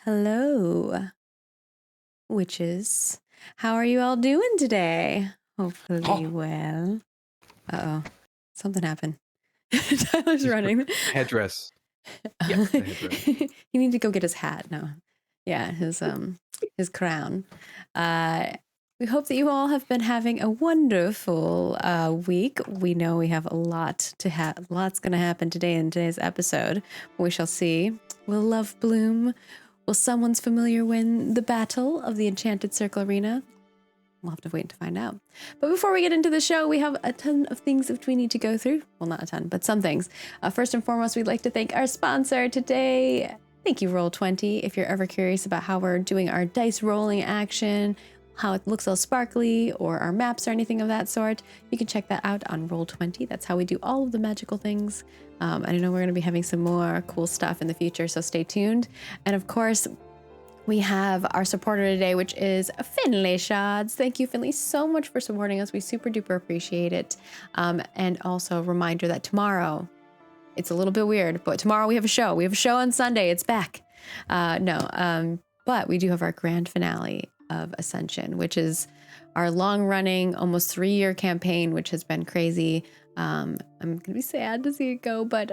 Hello, witches. How are you all doing today? Hopefully well. Uh-oh. Something happened. Tyler's running. Headdress. Yeah, the headdress. You need to go get his hat now. Yeah, his crown. We hope that you all have been having a wonderful week. We know we have a lot lots going to happen today in today's episode. We shall see. Will love bloom? Will someone's familiar win the battle of the Enchanted Circle Arena? We'll have to wait to find out. But before we get into the show, we have a ton of things that we need to go through. Well, not a ton, but some things. First and foremost, we'd like to thank our sponsor today. Thank you, Roll20. If you're ever curious about how we're doing our dice rolling action, how it looks all sparkly, or our maps or anything of that sort, you can check that out on Roll20. That's how we do all of the magical things. I know we're going to be having some more cool stuff in the future, so stay tuned. And of course, we have our supporter today, which is Finley Shods. Thank you, Finley, so much for supporting us. We super duper appreciate it. And also a reminder that tomorrow, it's a little bit weird, but tomorrow we have a show. We have a show on Sunday. It's back. But we do have our grand finale of Ascension, which is our long-running, almost 3-year campaign, which has been crazy. I'm going to be sad to see it go, but,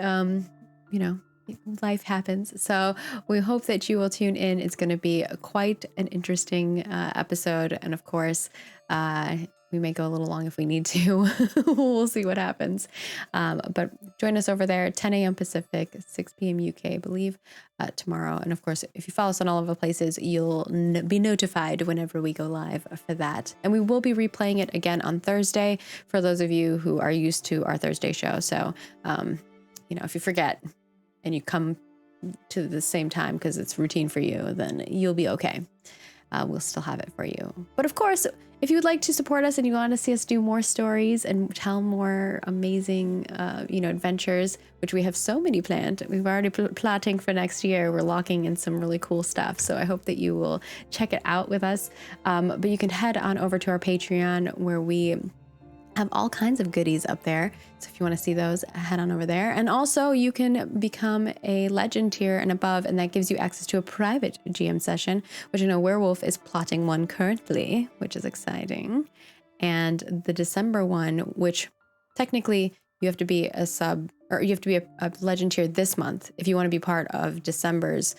life happens. So we hope that you will tune in. It's going to be quite an interesting episode. And of course, we may go a little long if we need to. We'll see what happens. But join us over there, 10 a.m. Pacific, 6 p.m. UK, I believe, tomorrow. And of course, if you follow us on all of the places, you'll be notified whenever we go live for that. And we will be replaying it again on Thursday for those of you who are used to our Thursday show. So, if you forget and you come to the same time because it's routine for you, then you'll be okay. We'll still have it for you. But of course, if you would like to support us and you want to see us do more stories and tell more amazing, adventures, which we have so many planned. We've already plotting for next year. We're locking in some really cool stuff. So I hope that you will check it out with us. But you can head on over to our Patreon where we have all kinds of goodies up there. So if you want to see those, head on over there. And also you can become a legend tier and above, and that gives you access to a private GM session, which I know Werewolf is plotting one currently, which is exciting. And the December one, which technically you have to be a sub, or you have to be a legend tier this month if you want to be part of December's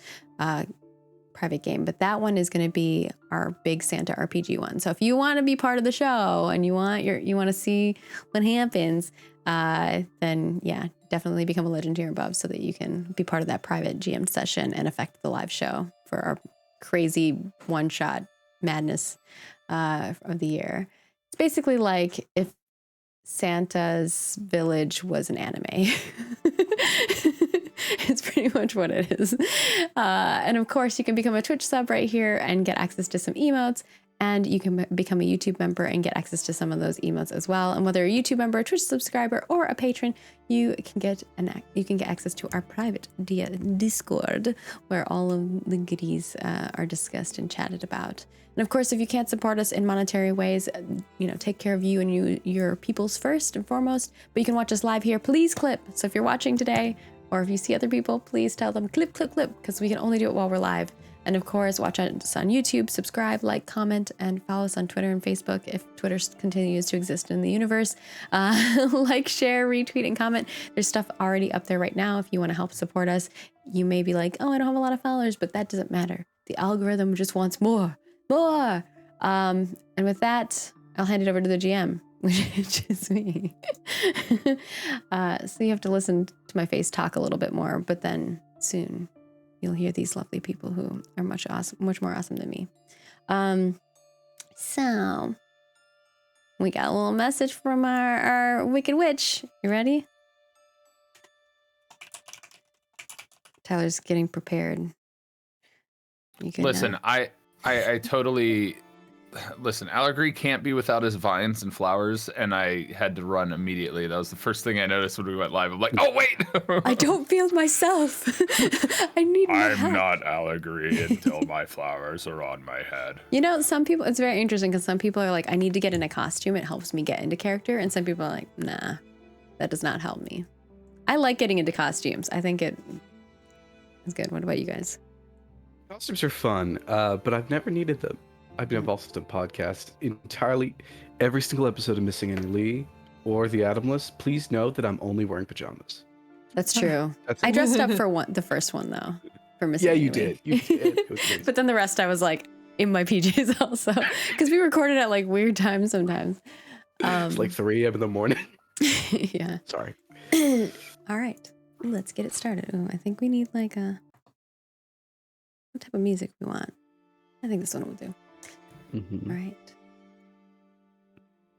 private game, but that one is going to be our big Santa RPG one. So if you want to be part of the show and you want to see what happens, then yeah, definitely become a legend tier above so that you can be part of that private GM session and affect the live show for our crazy one-shot madness of the year. It's basically like if Santa's Village was an anime. It's pretty much what it is. And of course, you can become a Twitch sub right here and get access to some emotes. And you can become a YouTube member and get access to some of those emotes as well. And whether you're a YouTube member, a Twitch subscriber, or a patron, you can get access to our private Discord, where all of the goodies are discussed and chatted about. And of course, if you can't support us in monetary ways, take care of you and your peoples first and foremost. But you can watch us live here. Please clip. So if you're watching today, or if you see other people, please tell them clip, because we can only do it while we're live. And of course, watch us on YouTube, subscribe, like, comment, and follow us on Twitter and Facebook if Twitter continues to exist in the universe. Like, share, retweet, and comment. There's stuff already up there right now if you want to help support us. You may be like, oh, I don't have a lot of followers, but that doesn't matter. The algorithm just wants more. And with that, I'll hand it over to the GM, which is me. So you have to listen to my face talk a little bit more, but then soon you'll hear these lovely people who are much more awesome than me. So we got a little message from our Wicked Witch. You ready? Tyler's getting prepared. You can listen. I totally listen. Allegory can't be without his vines and flowers, and I had to run immediately. That was the first thing I noticed when we went live. I'm like, oh wait, I don't feel myself. I need my help. I'm not Allegory until my flowers are on my head. Some people, it's very interesting because some people are like, I need to get in a costume. It helps me get into character. And some people are like, nah, that does not help me. I like getting into costumes. I think it is good. What about you guys? Costumes are fun, but I've never needed them. I mean, I've also done podcasts entirely. Every single episode of Missing Annie Lee or The Atomless, please know that I'm only wearing pajamas. That's true. That's I it. dressed up for the first one though, for Missing Yeah, you Annie Lee. did. You did. It was amazing. But then the rest I was like in my PJs also, because we recorded at like weird times sometimes. It's like 3 a.m. in the morning. Yeah. Sorry. All right, let's get it started. Ooh, I think we need like what type of music we want. I think this one will do. Mm-hmm. All right.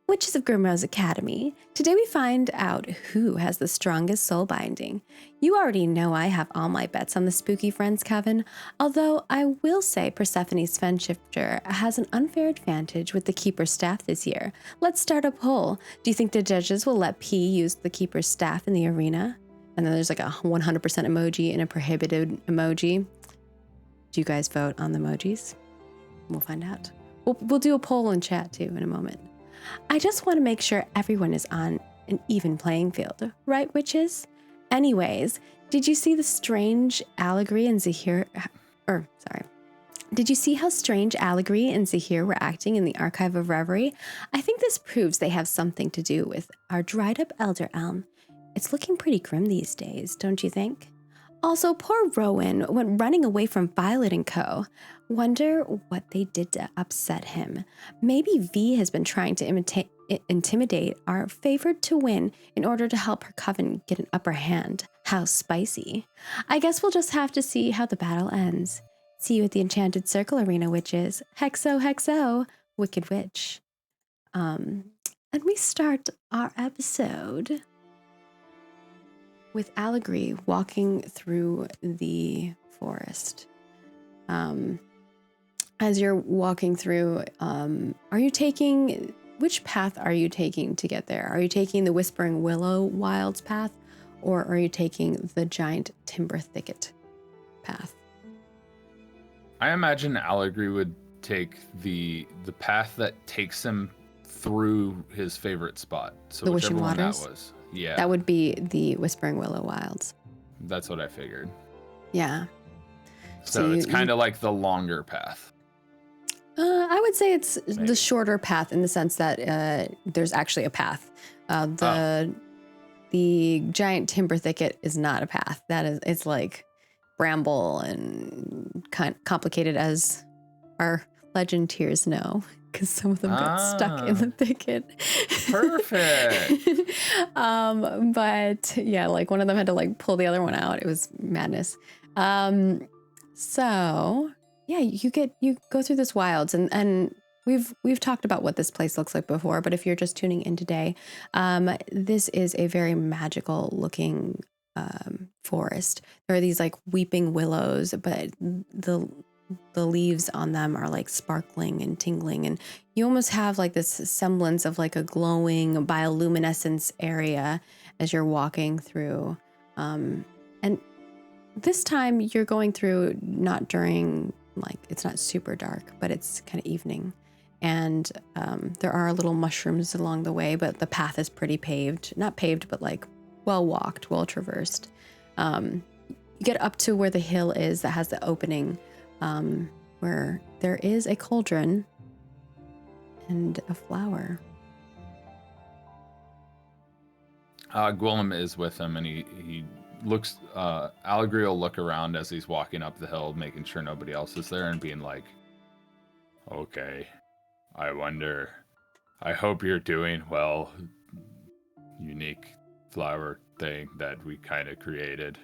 Witches of Grimrose Academy. Today we find out who has the strongest soul binding. You already know I have all my bets on the spooky friends coven, although I will say Persephone's Fenshifter has an unfair advantage with the Keeper's Staff this year. Let's start a poll. Do you think the judges will let P use the Keeper's Staff in the arena? And then there's like a 100% emoji and a prohibited emoji. Do you guys vote on the emojis? We'll find out. We'll do a poll in chat too in a moment. I just want to make sure everyone is on an even playing field, right, witches? Anyways, did you see the strange Allegory and Zahir? Did you see how strange Allegory and Zahir were acting in the Archive of Reverie? I think this proves they have something to do with our dried up elder elm. It's looking pretty grim these days, don't you think? Also, poor Rowan went running away from Violet and Co. Wonder what they did to upset him. Maybe V has been trying to intimidate our favored to win in order to help her coven get an upper hand. How spicy. I guess we'll just have to see how the battle ends. See you at the Enchanted Circle Arena, witches. Hexo, hexo, wicked witch. And we start our episode with Allegory walking through the forest. As you're walking through, which path are you taking to get there? Are you taking the Whispering Willow Wilds path, or are you taking the Giant Timber Thicket path? I imagine Allegory would take the path that takes him through his favorite spot. So The whichever Wishing one Waters? that was. Yeah. That would be the Whispering Willow Wilds. That's what I figured. Yeah. So it's kind of like the longer path. I would say it's Maybe. the shorter path in the sense that there's actually a path. The Giant Timber Thicket is not a path. It's like bramble and complicated, as our legend tiers know, because some of them got stuck in the thicket. Perfect. But yeah, like one of them had to like pull the other one out. It was madness. So yeah, you go through this wilds, and we've talked about what this place looks like before, but if you're just tuning in today, this is a very magical looking forest. There are these like weeping willows, but the leaves on them are like sparkling and tingling, and you almost have like this semblance of like a glowing bioluminescence area as you're walking through. And this time you're going through not during, like, it's not super dark, but it's kind of evening. And there are little mushrooms along the way, but the path is pretty paved. Not paved, but like well walked, well traversed. You get up to where the hill is that has the opening, where there is a cauldron and a flower. Gwillem is with him, and he looks, Allegory will look around as he's walking up the hill, making sure nobody else is there, and being like, okay, I wonder, I hope you're doing well, unique flower thing that we kind of created.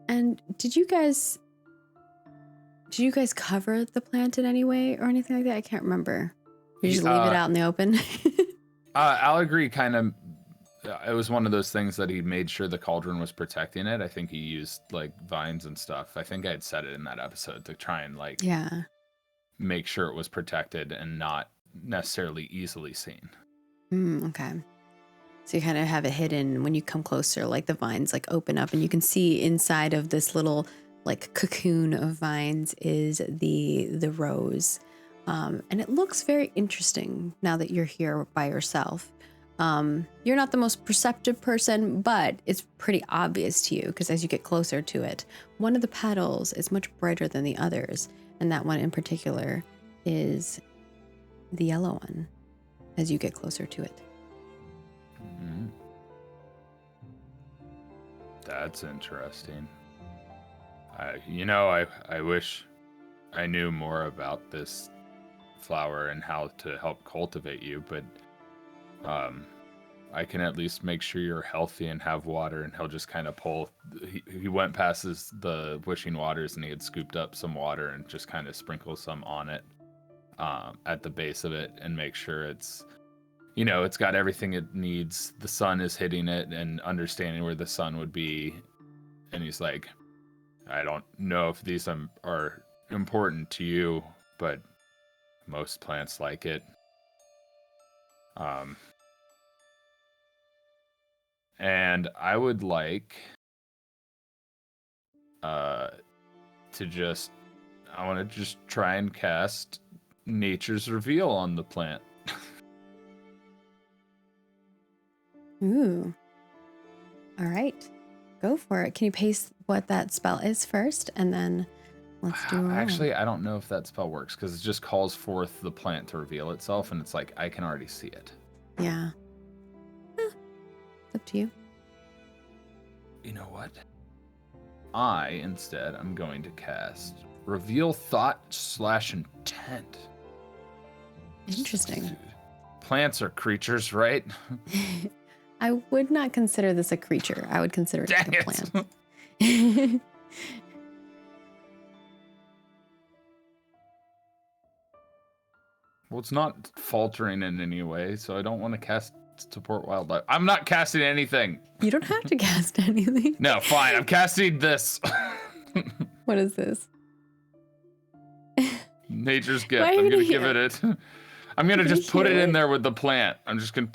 And did you guys cover the plant in any way or anything like that? I can't remember. You just leave it out in the open? Allegory kind of, it was one of those things that he made sure the cauldron was protecting it. I think he used like vines and stuff. I think I had said it in that episode to try and like make sure it was protected and not necessarily easily seen. Okay. So you kind of have it hidden. When you come closer, like the vines like open up and you can see inside of this little like cocoon of vines is the rose. And it looks very interesting now that you're here by yourself. You're not the most perceptive person, but it's pretty obvious to you because as you get closer to it, one of the petals is much brighter than the others. And that one in particular is the yellow one as you get closer to it. Mm-hmm. That's interesting. I wish I knew more about this flower and how to help cultivate you, but I can at least make sure you're healthy and have water. And he'll just kind of pull. He went past the wishing waters and he had scooped up some water and just kind of sprinkle some on it at the base of it and make sure it's got everything it needs. The sun is hitting it and understanding where the sun would be. And he's like, I don't know if these are important to you, but most plants like it. And I would like I want to just try and cast Nature's Reveal on the plant. Ooh. All right. Go for it. Can you paste what that spell is first? And then let's do a roll. Actually, I don't know if that spell works because it just calls forth the plant to reveal itself. And it's like, I can already see it. Yeah. It's up to you. You know what? I, instead, I'm going to cast Reveal Thought/Intent. Interesting. Plants are creatures, right? I would not consider this a creature. I would consider it Dang a plant. Well, it's not faltering in any way, so I don't want to cast Support Wildlife. I'm not casting anything. You don't have to cast anything. No, fine. I'm casting this. What is this? Nature's gift. Why are you I'm gonna gonna give hear it. I'm gonna just put it hear in it? there with the plant. I'm just gonna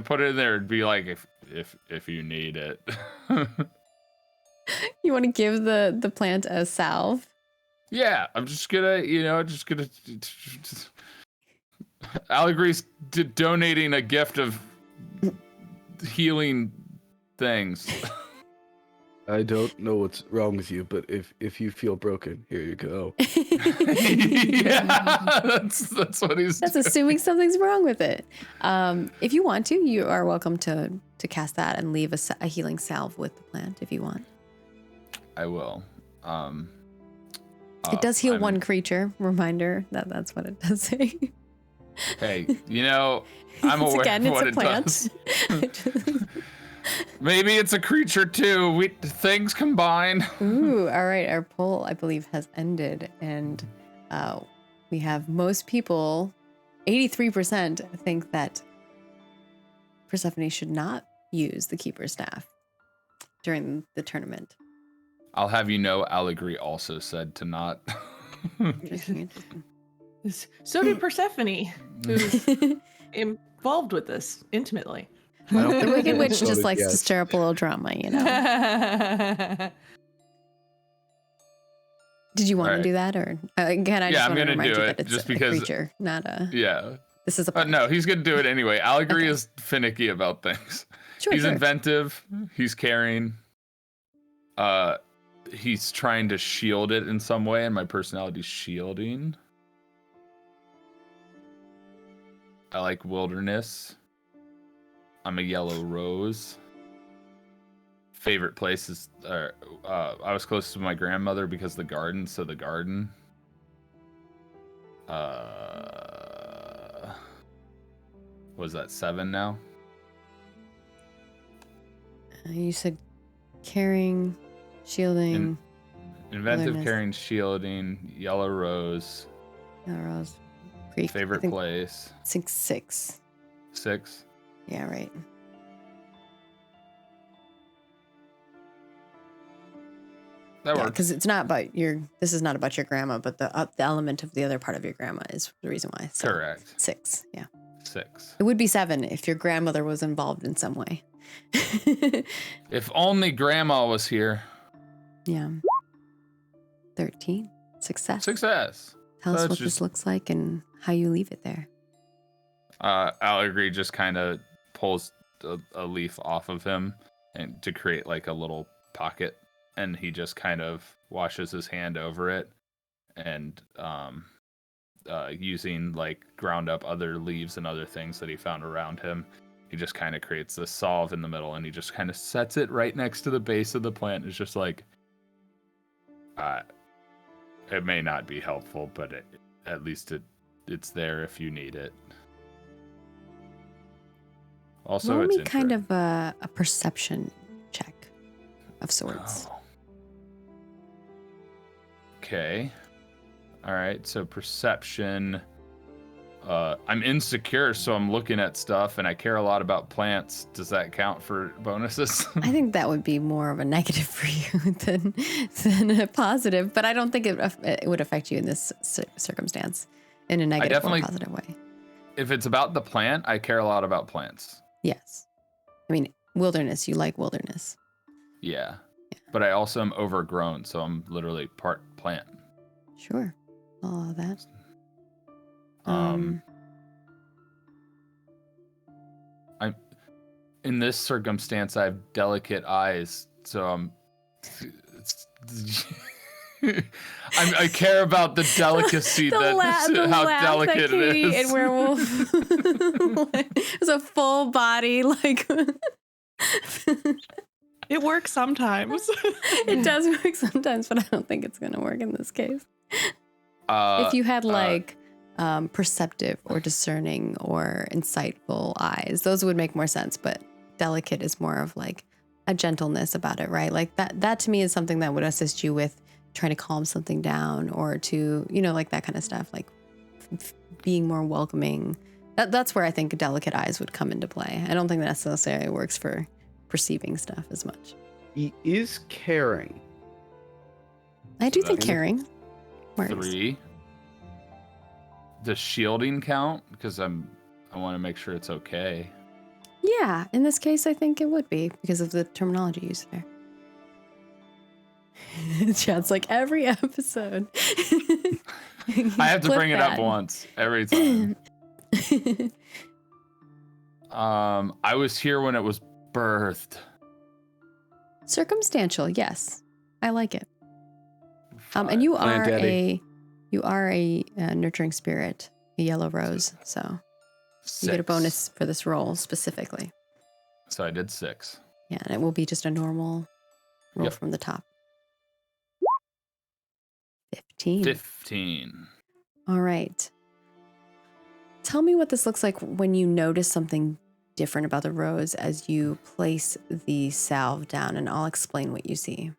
put it in there and be like, if you need it. You want to give the plant a salve? Yeah, I'm just gonna, Allegre's donating a gift of healing things. I don't know what's wrong with you, but if you feel broken, here you go. Yeah, that's what he's. That's doing. assuming something's wrong with it. If you want to, you are welcome to cast that and leave a healing salve with the plant if you want. I will. It does heal one creature. Reminder that that's what it does say. Hey, I'm aware Again, of what it's it a does. plant. Maybe it's a creature too. Things combine. Ooh, all right. Our poll, I believe, has ended, and we have most people, 83% think that Persephone should not use the Keeper's Staff during the tournament. I'll have you know, Allegre also said to not. Interesting. So did Persephone, who's involved with this intimately. The Wicked Witch Voted just likes to yes. stir up a little drama, you know. Did you want Alright. to do that, or again? I Yeah, just I'm want to gonna remind do you it, that it's just a because- creature, not a. Yeah. This is a. No, he's gonna do it anyway. Allegre Okay. is finicky about things. Sure, He's sure. inventive. He's caring. He's trying to shield it in some way, and my personality's shielding. I like wilderness. I'm a yellow rose. Favorite place is I was close to my grandmother because of the garden, so the garden. Was that 7 now? You said caring, shielding, Inventive, Wilderness. caring, shielding, yellow rose. Rose Creek. Favorite I think place. 6. 6. Yeah, right. That Yeah, works. because it's not about your. This is not about your grandma, but the element of the other part of your grandma is the reason why. So, Correct. 6. Yeah, 6. it would be 7 if your grandmother was involved in some way. If only grandma was here. Yeah. 13. Success. Success. Tell us That's what just- this looks like and how you leave it there. Allegre just kind of pulls a leaf off of him and to create like a little pocket, and he just kind of washes his hand over it, and using like ground up other leaves and other things that he found around him, he just kind of creates this salve in the middle, and he just kind of sets it right next to the base of the plant. It's just like, it may not be helpful, but at least it's there if you need it. Also, roll it's me kind of a perception check of sorts. Oh. Okay. All right. So perception. I'm insecure, so I'm looking at stuff, and I care a lot about plants. Does that count for bonuses? I think that would be more of a negative for you than a positive, but I don't think it would affect you in this circumstance in a negative or positive way. If it's about the plant, I care a lot about plants. Yes. I mean, wilderness, you like wilderness. Yeah. But I also am overgrown, so I'm literally part plant. Sure. I'll allow that. I'm in this circumstance, I have delicate eyes, so I care about the delicacy how delicate it is. And werewolf. It's a full body, like. It works sometimes. It does work sometimes, but I don't think it's going to work in this case. If you had perceptive or discerning or insightful eyes, those would make more sense, but delicate is more of like a gentleness about it, right? Like that to me is something that would assist you with trying to calm something down, or to, like that kind of stuff, like being more welcoming. That's where I think delicate eyes would come into play. I don't think that necessarily works for perceiving stuff as much. He is caring. I do think caring works. 3. Does shielding count? Because I want to make sure it's okay. Yeah, in this case, I think it would be because of the terminology used there. Chad's like every episode. I have to bring it up once every time. I was here when it was birthed. Circumstantial, yes, I like it. And you are a nurturing spirit, a yellow rose, so 6. you get a bonus for this roll specifically. So I did 6. Yeah, and it will be just a normal roll from the top. 15. All right. Tell me what this looks like when you notice something different about the rose as you place the salve down, and I'll explain what you see.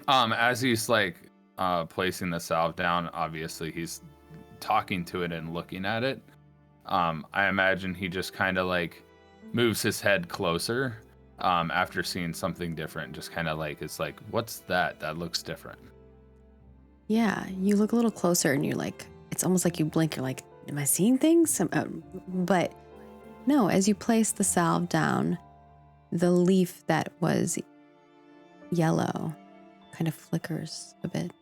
As he's like placing the salve down, obviously he's talking to it and looking at it. I imagine he just kind of like moves his head closer after seeing something different. Just kind of like, it's like, what's that? That looks different. Yeah, you look a little closer and you're like, it's almost like you blink. You're like, am I seeing things? But no, as you place the salve down, the leaf that was yellow kind of flickers a bit.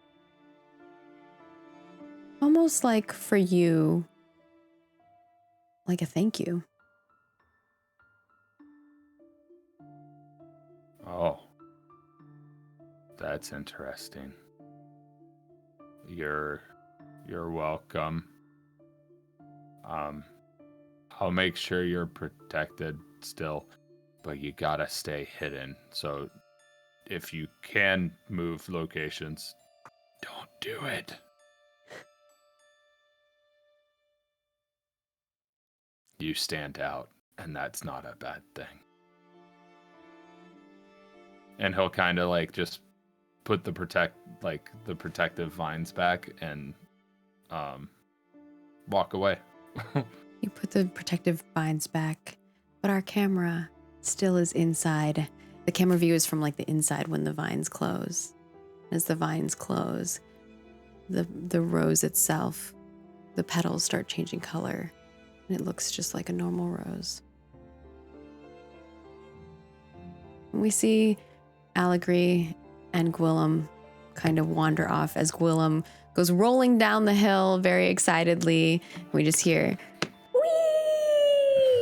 Almost like for you, like a thank you. Oh, that's interesting. You're welcome. I'll make sure you're protected still, but you gotta stay hidden. So if you can move locations, don't do it. You stand out, and that's not a bad thing. And he'll kind of like just put the protective vines back and walk away. You put the protective vines back, but our camera still is inside. The camera view is from like the inside when the vines close. As the vines close, the rose itself, the petals start changing color, and it looks just like a normal rose. We see Allegory and Gwillem kind of wander off as Gwillem goes rolling down the hill very excitedly. We just hear, whee!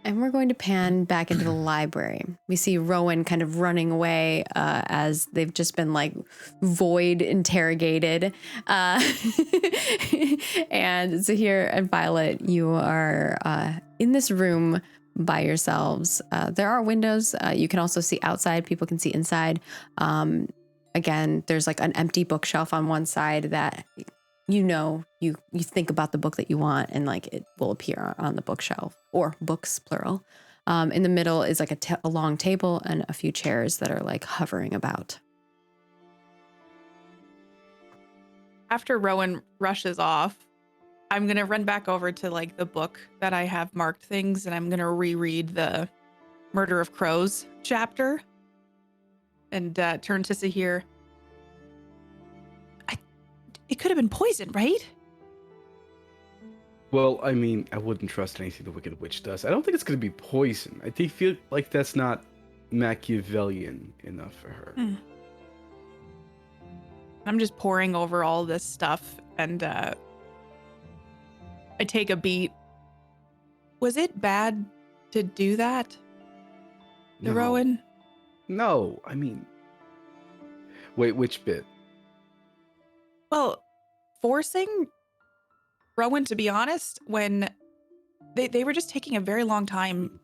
And we're going to pan back into the library. We see Rowan kind of running away as they've just been like void interrogated. And Zahir and Violet, you are in this room by yourselves. There are windows. You can also see outside. People can see inside. Again, there's like an empty bookshelf on one side that you think about the book that you want and like it will appear on the bookshelf, or books plural. In the middle is like a long table and a few chairs that are like hovering about. After Rowan rushes off, I'm going to run back over to like the book that I have marked things, and I'm going to reread the Murder of Crows chapter and turn to Sahir. It could have been poison, right? Well, I mean, I wouldn't trust anything the Wicked Witch does. I don't think it's going to be poison. I think feel like that's not Machiavellian enough for her. I'm just poring over all this stuff, and I take a beat. Was it bad to do that to No. Rowan? No, I mean... Wait, which bit? Well, forcing Rowan, to be honest, when they were just taking a very long time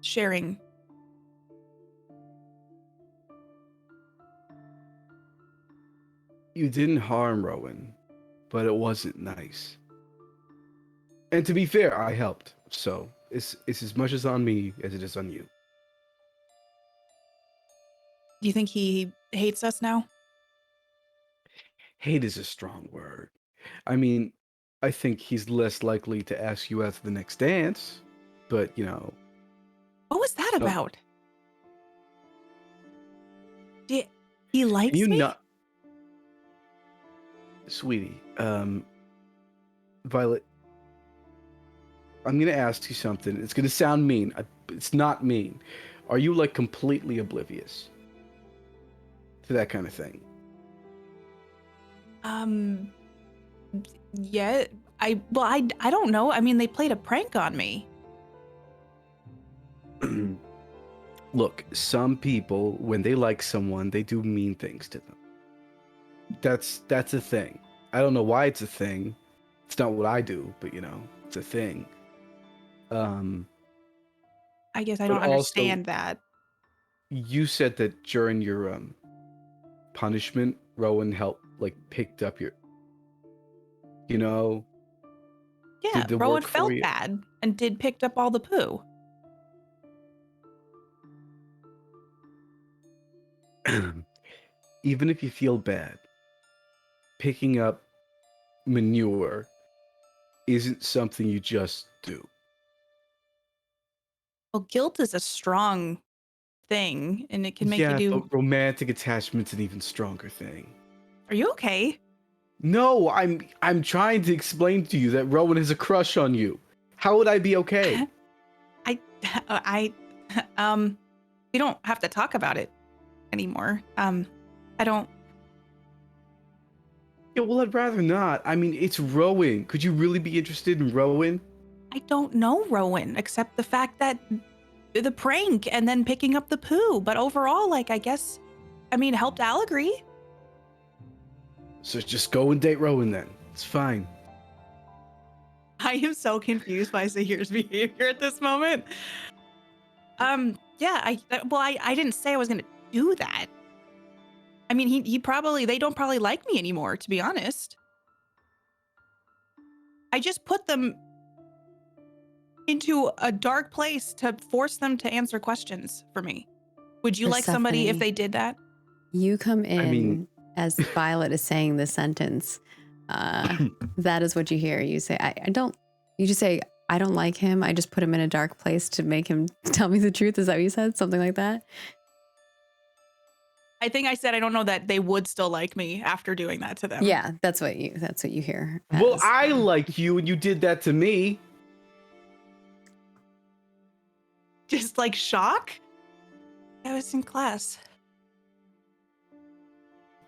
sharing. You didn't harm Rowan, but it wasn't nice. And to be fair, I helped, so it's as much as on me as it is on you. Do you think he hates us now? Hate is a strong word. I mean, I think he's less likely to ask you out to the next dance, but, you know... What was that Oh. about? He likes you me? not... Sweetie, Violet, I'm gonna ask you something. It's gonna sound mean. It's not mean. Are you, like, completely oblivious to that kind of thing? Yeah, I don't know. I mean, they played a prank on me. Look, some people, when they like someone, they do mean things to them. That's a thing. I don't know why it's a thing. It's not what I do, but, you know, it's a thing. I guess I But don't understand that. You said that during your punishment, Rowan helped, like, picked up your, you know, Yeah, did the Rowan work for felt you. bad and picked up all the poo. Even if you feel bad, picking up manure isn't something you just do. Well, guilt is a strong thing, and it can make you do. But romantic attachment's an even stronger thing. Are you okay? No, I'm trying to explain to you that Rowan has a crush on you. How would I be okay? We don't have to talk about it anymore. I don't. Yeah, well, I'd rather not. I mean, it's Rowan. Could you really be interested in Rowan? I don't know Rowan, except the fact that the prank and then picking up the poo. But overall, like, I guess, I mean, helped Allegory. So just go and date Rowan then. It's fine. I am so confused by Zahir's behavior at this moment. Yeah, I didn't say I was gonna do that. I mean, they don't probably like me anymore, to be honest. I just put them into a dark place to force them to answer questions for me. Would you like somebody if Persephone, they did that? You come in mean- as Violet is saying this sentence. That is what you hear. You say, I don't, you just say, I don't like him. I just put him in a dark place to make him tell me the truth. Is that what you said? Something like that? I think I said I don't know that they would still like me after doing that to them. Yeah, that's what you hear. Well, as, I like you and you did that to me. Just like shock? I was in class.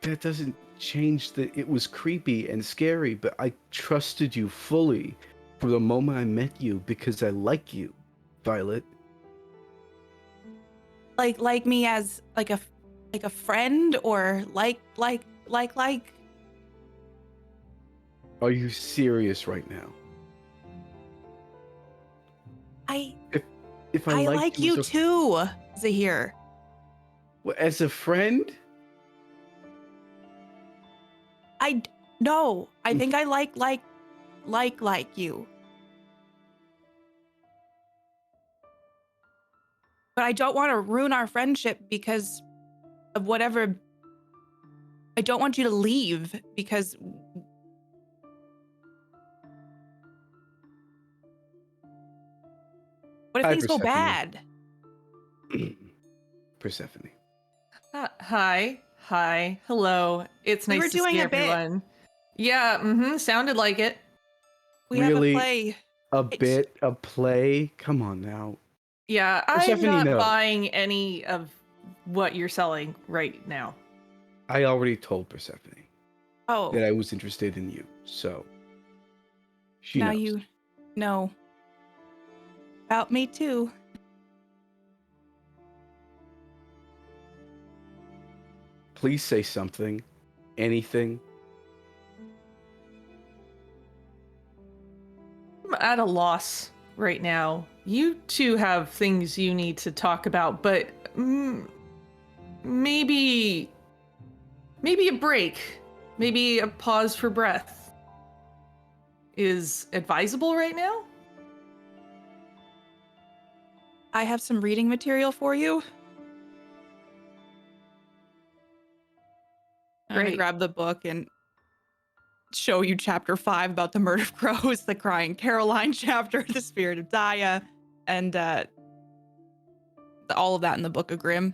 That doesn't change that it was creepy and scary, but I trusted you fully from the moment I met you because I like you, Violet. Like me as like a friend, or like. Are you serious right now? If I liked like you as a- too, Zahir. as a friend? No, I think I like you. But I don't want to ruin our friendship because of whatever. I don't want you to leave because what if Hi, things go Persephone. bad? Persephone. Hi. Hello. It's We nice were to doing see a bit. everyone. Yeah, sounded like it. We have Really? a play. A bit of play? Come on now. Yeah, I'm Persephone, not no. buying any of what you're selling right now. I already told Persephone Oh, that I was interested in you, so she now knows. you know about me too. Please say something. Anything. I'm at a loss right now. You two have things you need to talk about, but maybe a break, maybe a pause for breath is advisable right now. I have some reading material for you. I'm gonna Great. grab the book and show you chapter 5 about the murder of crows, the crying Caroline chapter, the spirit of Daya, and all of that in the Book of Grimm.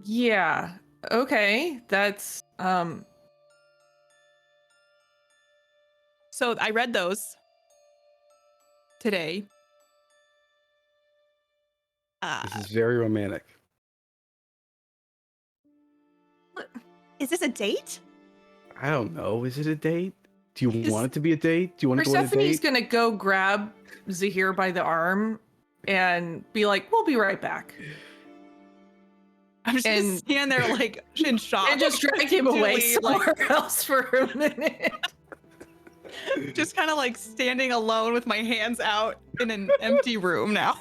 Yeah. Okay. That's So I read those today. This is very romantic. Is this a date? I don't know. Is it a date? Do you want it to be a date? Do you want to go on a Persephone's date? gonna go grab Zahir by the arm and be like, "We'll be right back," I'm just gonna And- stand there like in shock. and just drag him To away leave, like, somewhere else for a minute. just kind of like standing alone with my hands out in an empty room now.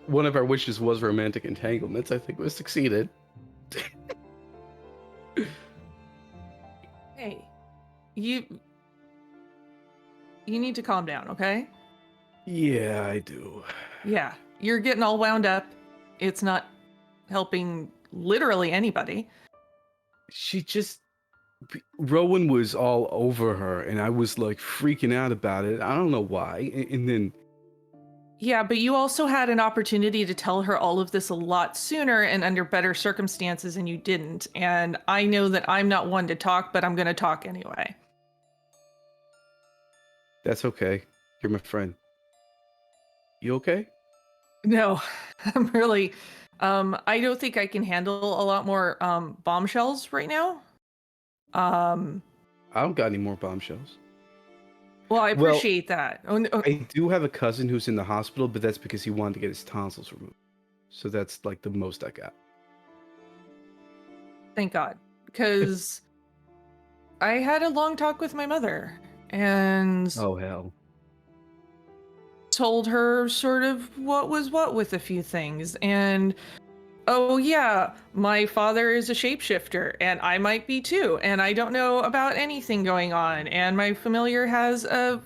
One of our wishes was romantic entanglements. I think we succeeded. Hey, you need to calm down, okay? Yeah, I do. Yeah, you're getting all wound up. It's not helping literally anybody. She just Rowan was all over her and I was like freaking out about it. I don't know why. And then Yeah, but you also had an opportunity to tell her all of this a lot sooner and under better circumstances, and you didn't. And I know that I'm not one to talk, but I'm going to talk anyway. that's okay. You're my friend. You okay? No, I'm really. I don't think I can handle a lot more bombshells right now. I don't got any more bombshells. Well, I Well, appreciate that. Oh, no, I do have a cousin who's in the hospital, but that's because he wanted to get his tonsils removed. So that's like the most I got. thank God, because I had a long talk with my mother and Oh hell. told her sort of what was what with a few things. And oh yeah, my father is a shapeshifter and I might be too, and I don't know about anything going on, and my familiar has a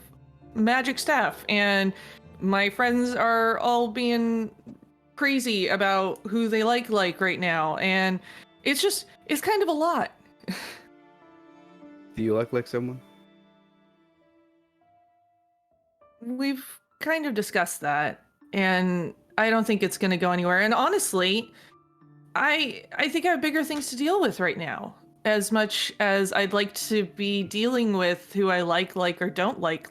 magic staff, and my friends are all being crazy about who they like right now, and it's kind of a lot. Do you like someone? We've kind of discussed that, and I don't think it's going to go anywhere. And honestly, I think I have bigger things to deal with right now. As much as I'd like to be dealing with who I like or don't like.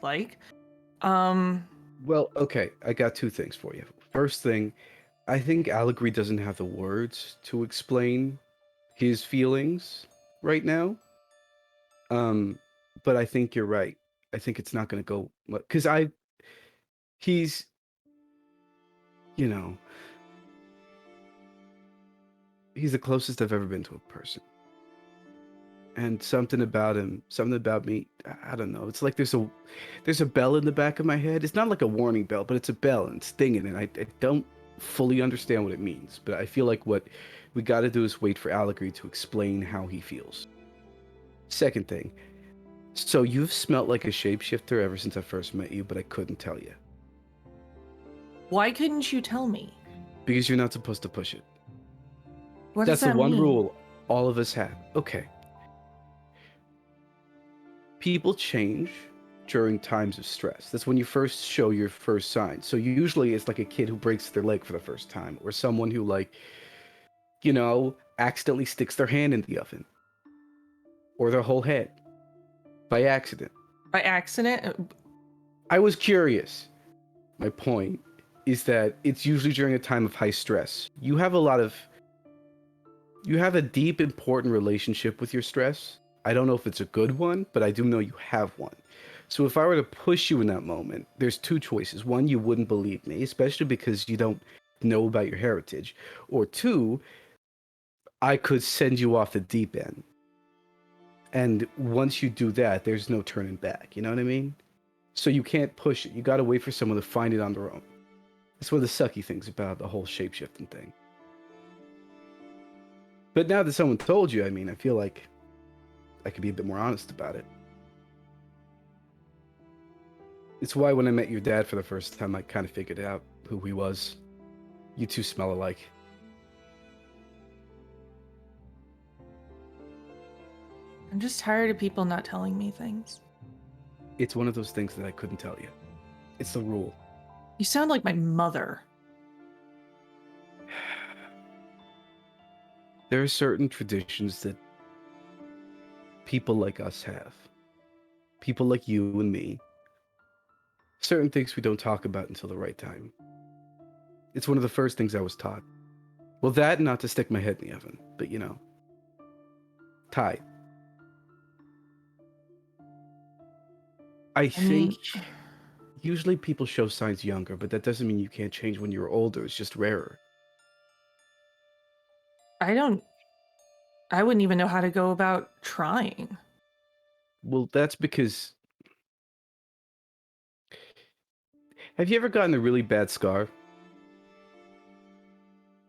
Well, okay. I got two things for you. First thing, I think Allegory doesn't have the words to explain his feelings right now. But I think you're right. I think it's not going to go because he's, you know, he's the closest I've ever been to a person. And something about him, something about me, I don't know. It's like there's a bell in the back of my head. It's not like a warning bell, but it's a bell and it's stinging, and I don't fully understand what it means. But I feel like what we got to do is wait for Allegory to explain how he feels. Second thing, so you've smelt like a shapeshifter ever since I first met you, but I couldn't tell you. Why couldn't you tell me? Because you're not supposed to push it. What That's does that the one mean? rule all of us have. Okay. People change during times of stress. That's when you first show your first signs. So usually it's like a kid who breaks their leg for the first time, or someone who, like, you know, accidentally sticks their hand in the oven, or their whole head by accident. By accident? I was curious. My point is that it's usually during a time of high stress. You have a deep, important relationship with your stress. I don't know if it's a good one, but I do know you have one. So if I were to push you in that moment, there's two choices. One, you wouldn't believe me, especially because you don't know about your heritage. Or two, I could send you off the deep end. And once you do that, there's no turning back. You know what I mean? So you can't push it. You got to wait for someone to find it on their own. That's one of the sucky things about the whole shapeshifting thing. But now that someone told you, I mean, I feel like I could be a bit more honest about it. It's why when I met your dad for the first time, I kind of figured out who he was. You two smell alike. I'm just tired of people not telling me things. It's one of those things that I couldn't tell you. It's the rule. You sound like my mother. There are certain traditions that people like us have. People like you and me. Certain things we don't talk about until the right time. It's one of the first things I was taught. Well, that and not to stick my head in the oven, but you know. Tied. I think usually people show signs younger, but that doesn't mean you can't change when you're older. It's just rarer. I wouldn't even know how to go about trying. Well, that's because... Have you ever gotten a really bad scar?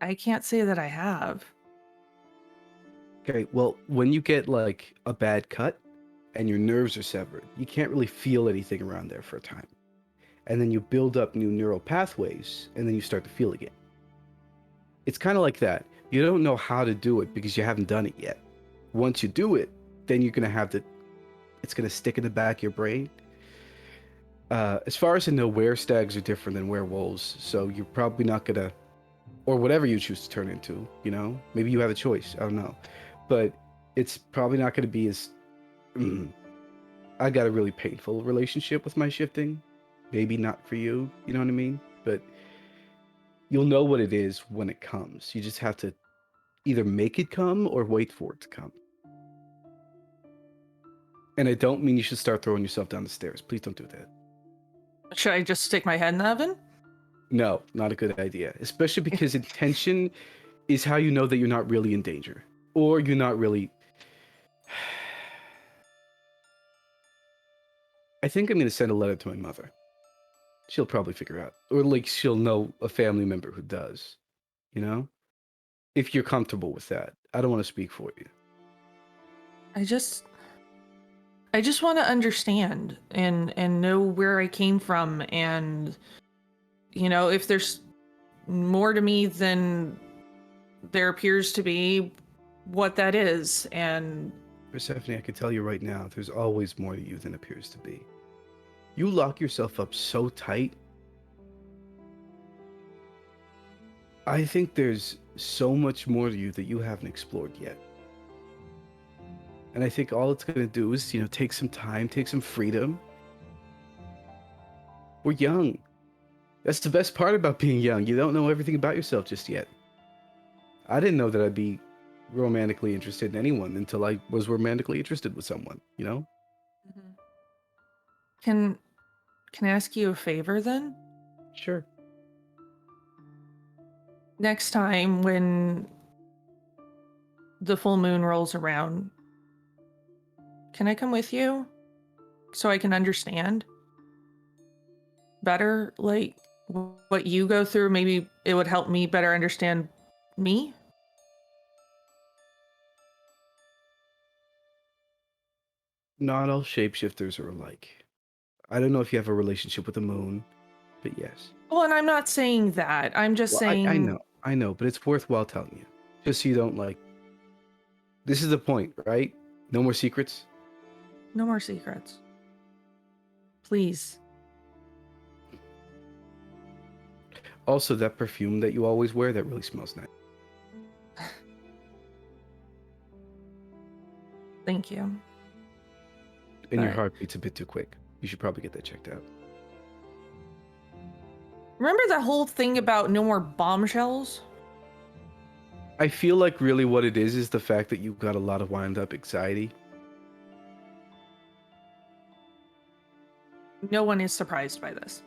I can't say that I have. Okay, well, when you get like a bad cut and your nerves are severed, you can't really feel anything around there for a time. And then you build up new neural pathways and then you start to feel again. It's kind of like that. You don't know how to do it because you haven't done it yet. Once you do it, then you're going to have it's going to stick in the back of your brain. As far as I know, werestags are different than werewolves, so you're probably not going to, or whatever you choose to turn into, you know? Maybe you have a choice, I don't know. But it's probably not going to be as... I got a really painful relationship with my shifting. Maybe not for you, you know what I mean? But you'll know what it is when it comes. You just have to either make it come or wait for it to come. And I don't mean you should start throwing yourself down the stairs. Please don't do that. Should I just stick my head in the oven? No, not a good idea. Especially because intention is how you know that you're not really in danger. Or you're not really... I think I'm going to send a letter to my mother. She'll probably figure out. Or like she'll know a family member who does. You know? If you're comfortable with that. I don't want to speak for you. I just want to understand and know where I came from, and you know, if there's more to me than there appears to be, what that is. And Persephone, I can tell you right now, there's always more to you than appears to be. You lock yourself up so tight. I think there's so much more to you that you haven't explored yet. And I think all it's going to do is, you know, take some time, take some freedom. We're young. That's the best part about being young. You don't know everything about yourself just yet. I didn't know that I'd be romantically interested in anyone until I was romantically interested with someone, you know? Can I ask you a favor then? Sure. Next time when the full moon rolls around, can I come with you so I can understand better, like what you go through? Maybe it would help me better understand me. Not all shapeshifters are alike. I don't know if you have a relationship with the moon, but yes. Well, and I'm not saying that. I'm just Well, saying. I know, but it's worthwhile telling you. Just so you don't like. This is the point, right? No more secrets. No more secrets. Please. Also, that perfume that you always wear, that really smells nice. Thank you. And your Right. heart beats a bit too quick. You should probably get that checked out. Remember that whole thing about no more bombshells? I feel like really what it is the fact that you've got a lot of wound up anxiety. No one is surprised by this.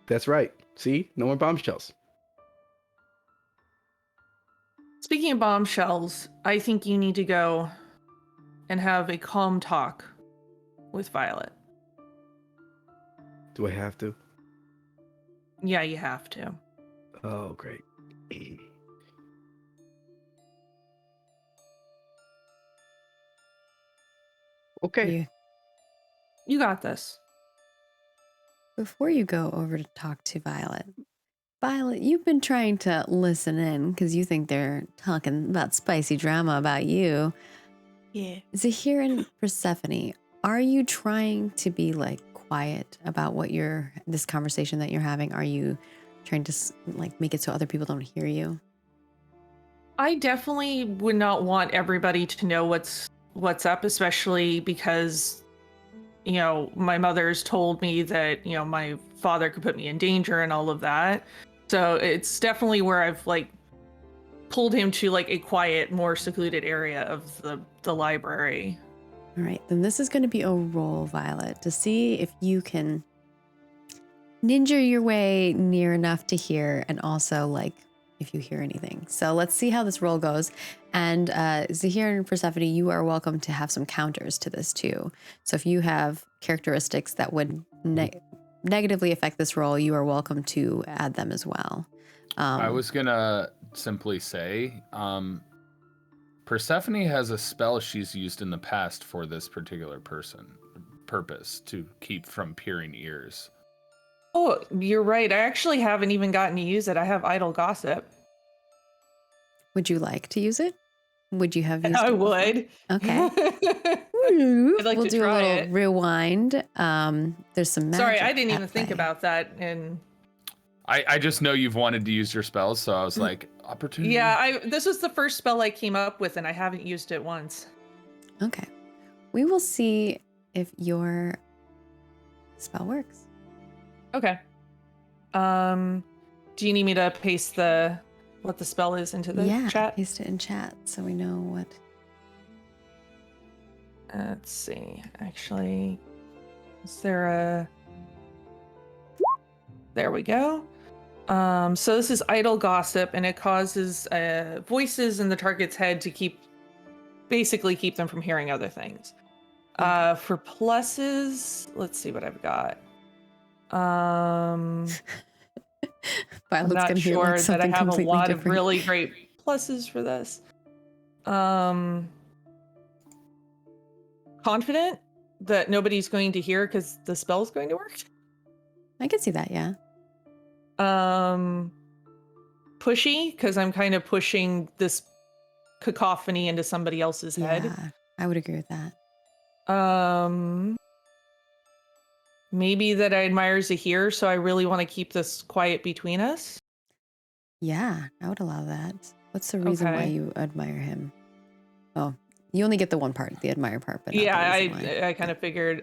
That's right. See? No more bombshells. Speaking of bombshells, I think you need to go and have a calm talk with Violet. Do I have to? Yeah, you have to. Oh, great. Okay. You got this. Before you go over to talk to Violet, you've been trying to listen in because you think they're talking about spicy drama about you. Yeah. Zahir and Persephone, are you trying to be like quiet about what this conversation that you're having? Are you trying to like make it so other people don't hear you? I definitely would not want everybody to know what's up, especially because, you know, my mother's told me that, you know, my father could put me in danger and all of that. So it's definitely where I've like pulled him to like a quiet, more secluded area of the library. All right, then this is going to be a roll, Violet, to see if you can ninja your way near enough to hear and also like if you hear anything. So let's see how this roll goes. And Zahir and Persephone, you are welcome to have some counters to this too. So if you have characteristics that would negatively affect this roll, you are welcome to add them as well. I was gonna simply say, Persephone has a spell she's used in the past for this particular purpose to keep from peering ears. Oh, you're right. I actually haven't even gotten to use it. I have idle gossip. Would you like to use it? Would you have used I it before? would. Okay. I'd like we'll to do try a little it. rewind. There's some magic Sorry, I didn't at even think play. about that. And I just know you've wanted to use your spells, so I was like, opportunity. yeah, this was the first spell I came up with, and I haven't used it once. Okay. We will see if your spell works. Okay. Do you need me to paste what the spell is into the chat? Paste it in chat so we know what. Let's see. Actually, is there there we go. So this is idle gossip, and it causes voices in the target's head to basically keep them from hearing other things. For pluses, let's see what I've got. I'm Violet's not gonna hear like sure that I something have a completely lot of different. really great pluses for this. Confident that nobody's going to hear because the spell's going to work. I can see that, yeah. Pushy because I'm kind of pushing this cacophony into somebody else's head. Yeah, I would agree with that. Maybe that I admire Zahir, so I really want to keep this quiet between us. Yeah, I would allow that. What's the reason why Okay. you admire him? Oh, You only get the one part, the admire part, but not Yeah, the reason why. I kind of figured.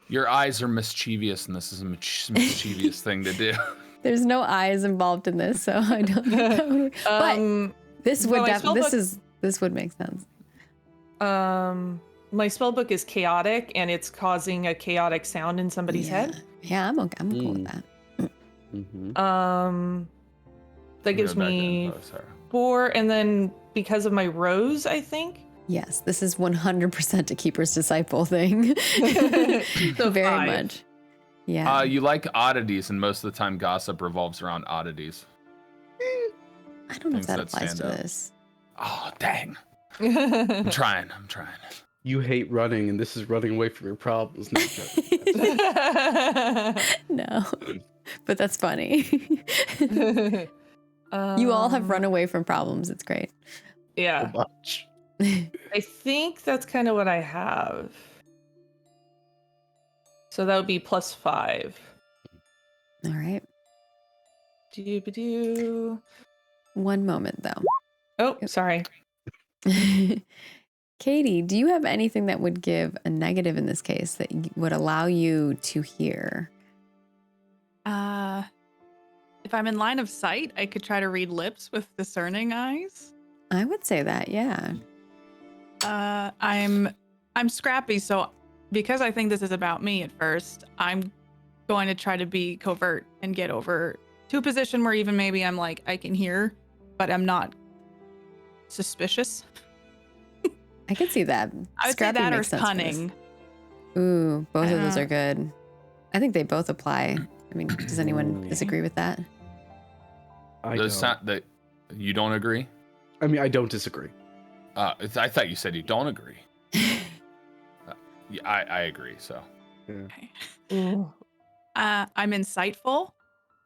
Your eyes are mischievous, and this is a mischievous thing to do. There's no eyes involved in this, so I don't think that would work. But this would this would make sense. My spell book is chaotic, and it's causing a chaotic sound in somebody's head. Yeah, I'm okay. I'm cool with that. Mm-hmm. That gives me 4, and then because of my rose, I think. Yes, this is 100% a Keeper's Disciple thing. So Very 5. much. Yeah. You like oddities, and most of the time gossip revolves around oddities. I don't know if things that that applies stand to out. this. Oh, dang. I'm trying. You hate running, and this is running away from your problems. No, but that's funny. You all have run away from problems. It's great. Yeah. So much. I think that's kind of what I have. So that would be +5. All right. Doo-ba-doo. One moment, though. Oh, sorry. Katie, do you have anything that would give a negative in this case that would allow you to hear? If I'm in line of sight, I could try to read lips with discerning eyes. I would say that, yeah. I'm scrappy, so because I think this is about me at first, I'm going to try to be covert and get over to a position where even maybe I'm like, I can hear, but I'm not suspicious. I could see that. I would Scrappy say that or makes sense for this. cunning. Ooh, both of those are good. I think they both apply. I mean, does anyone disagree with that? I Does don't. that you don't agree? I mean, I don't disagree. I thought you said you don't agree. Yeah, I agree. So Okay. I'm insightful,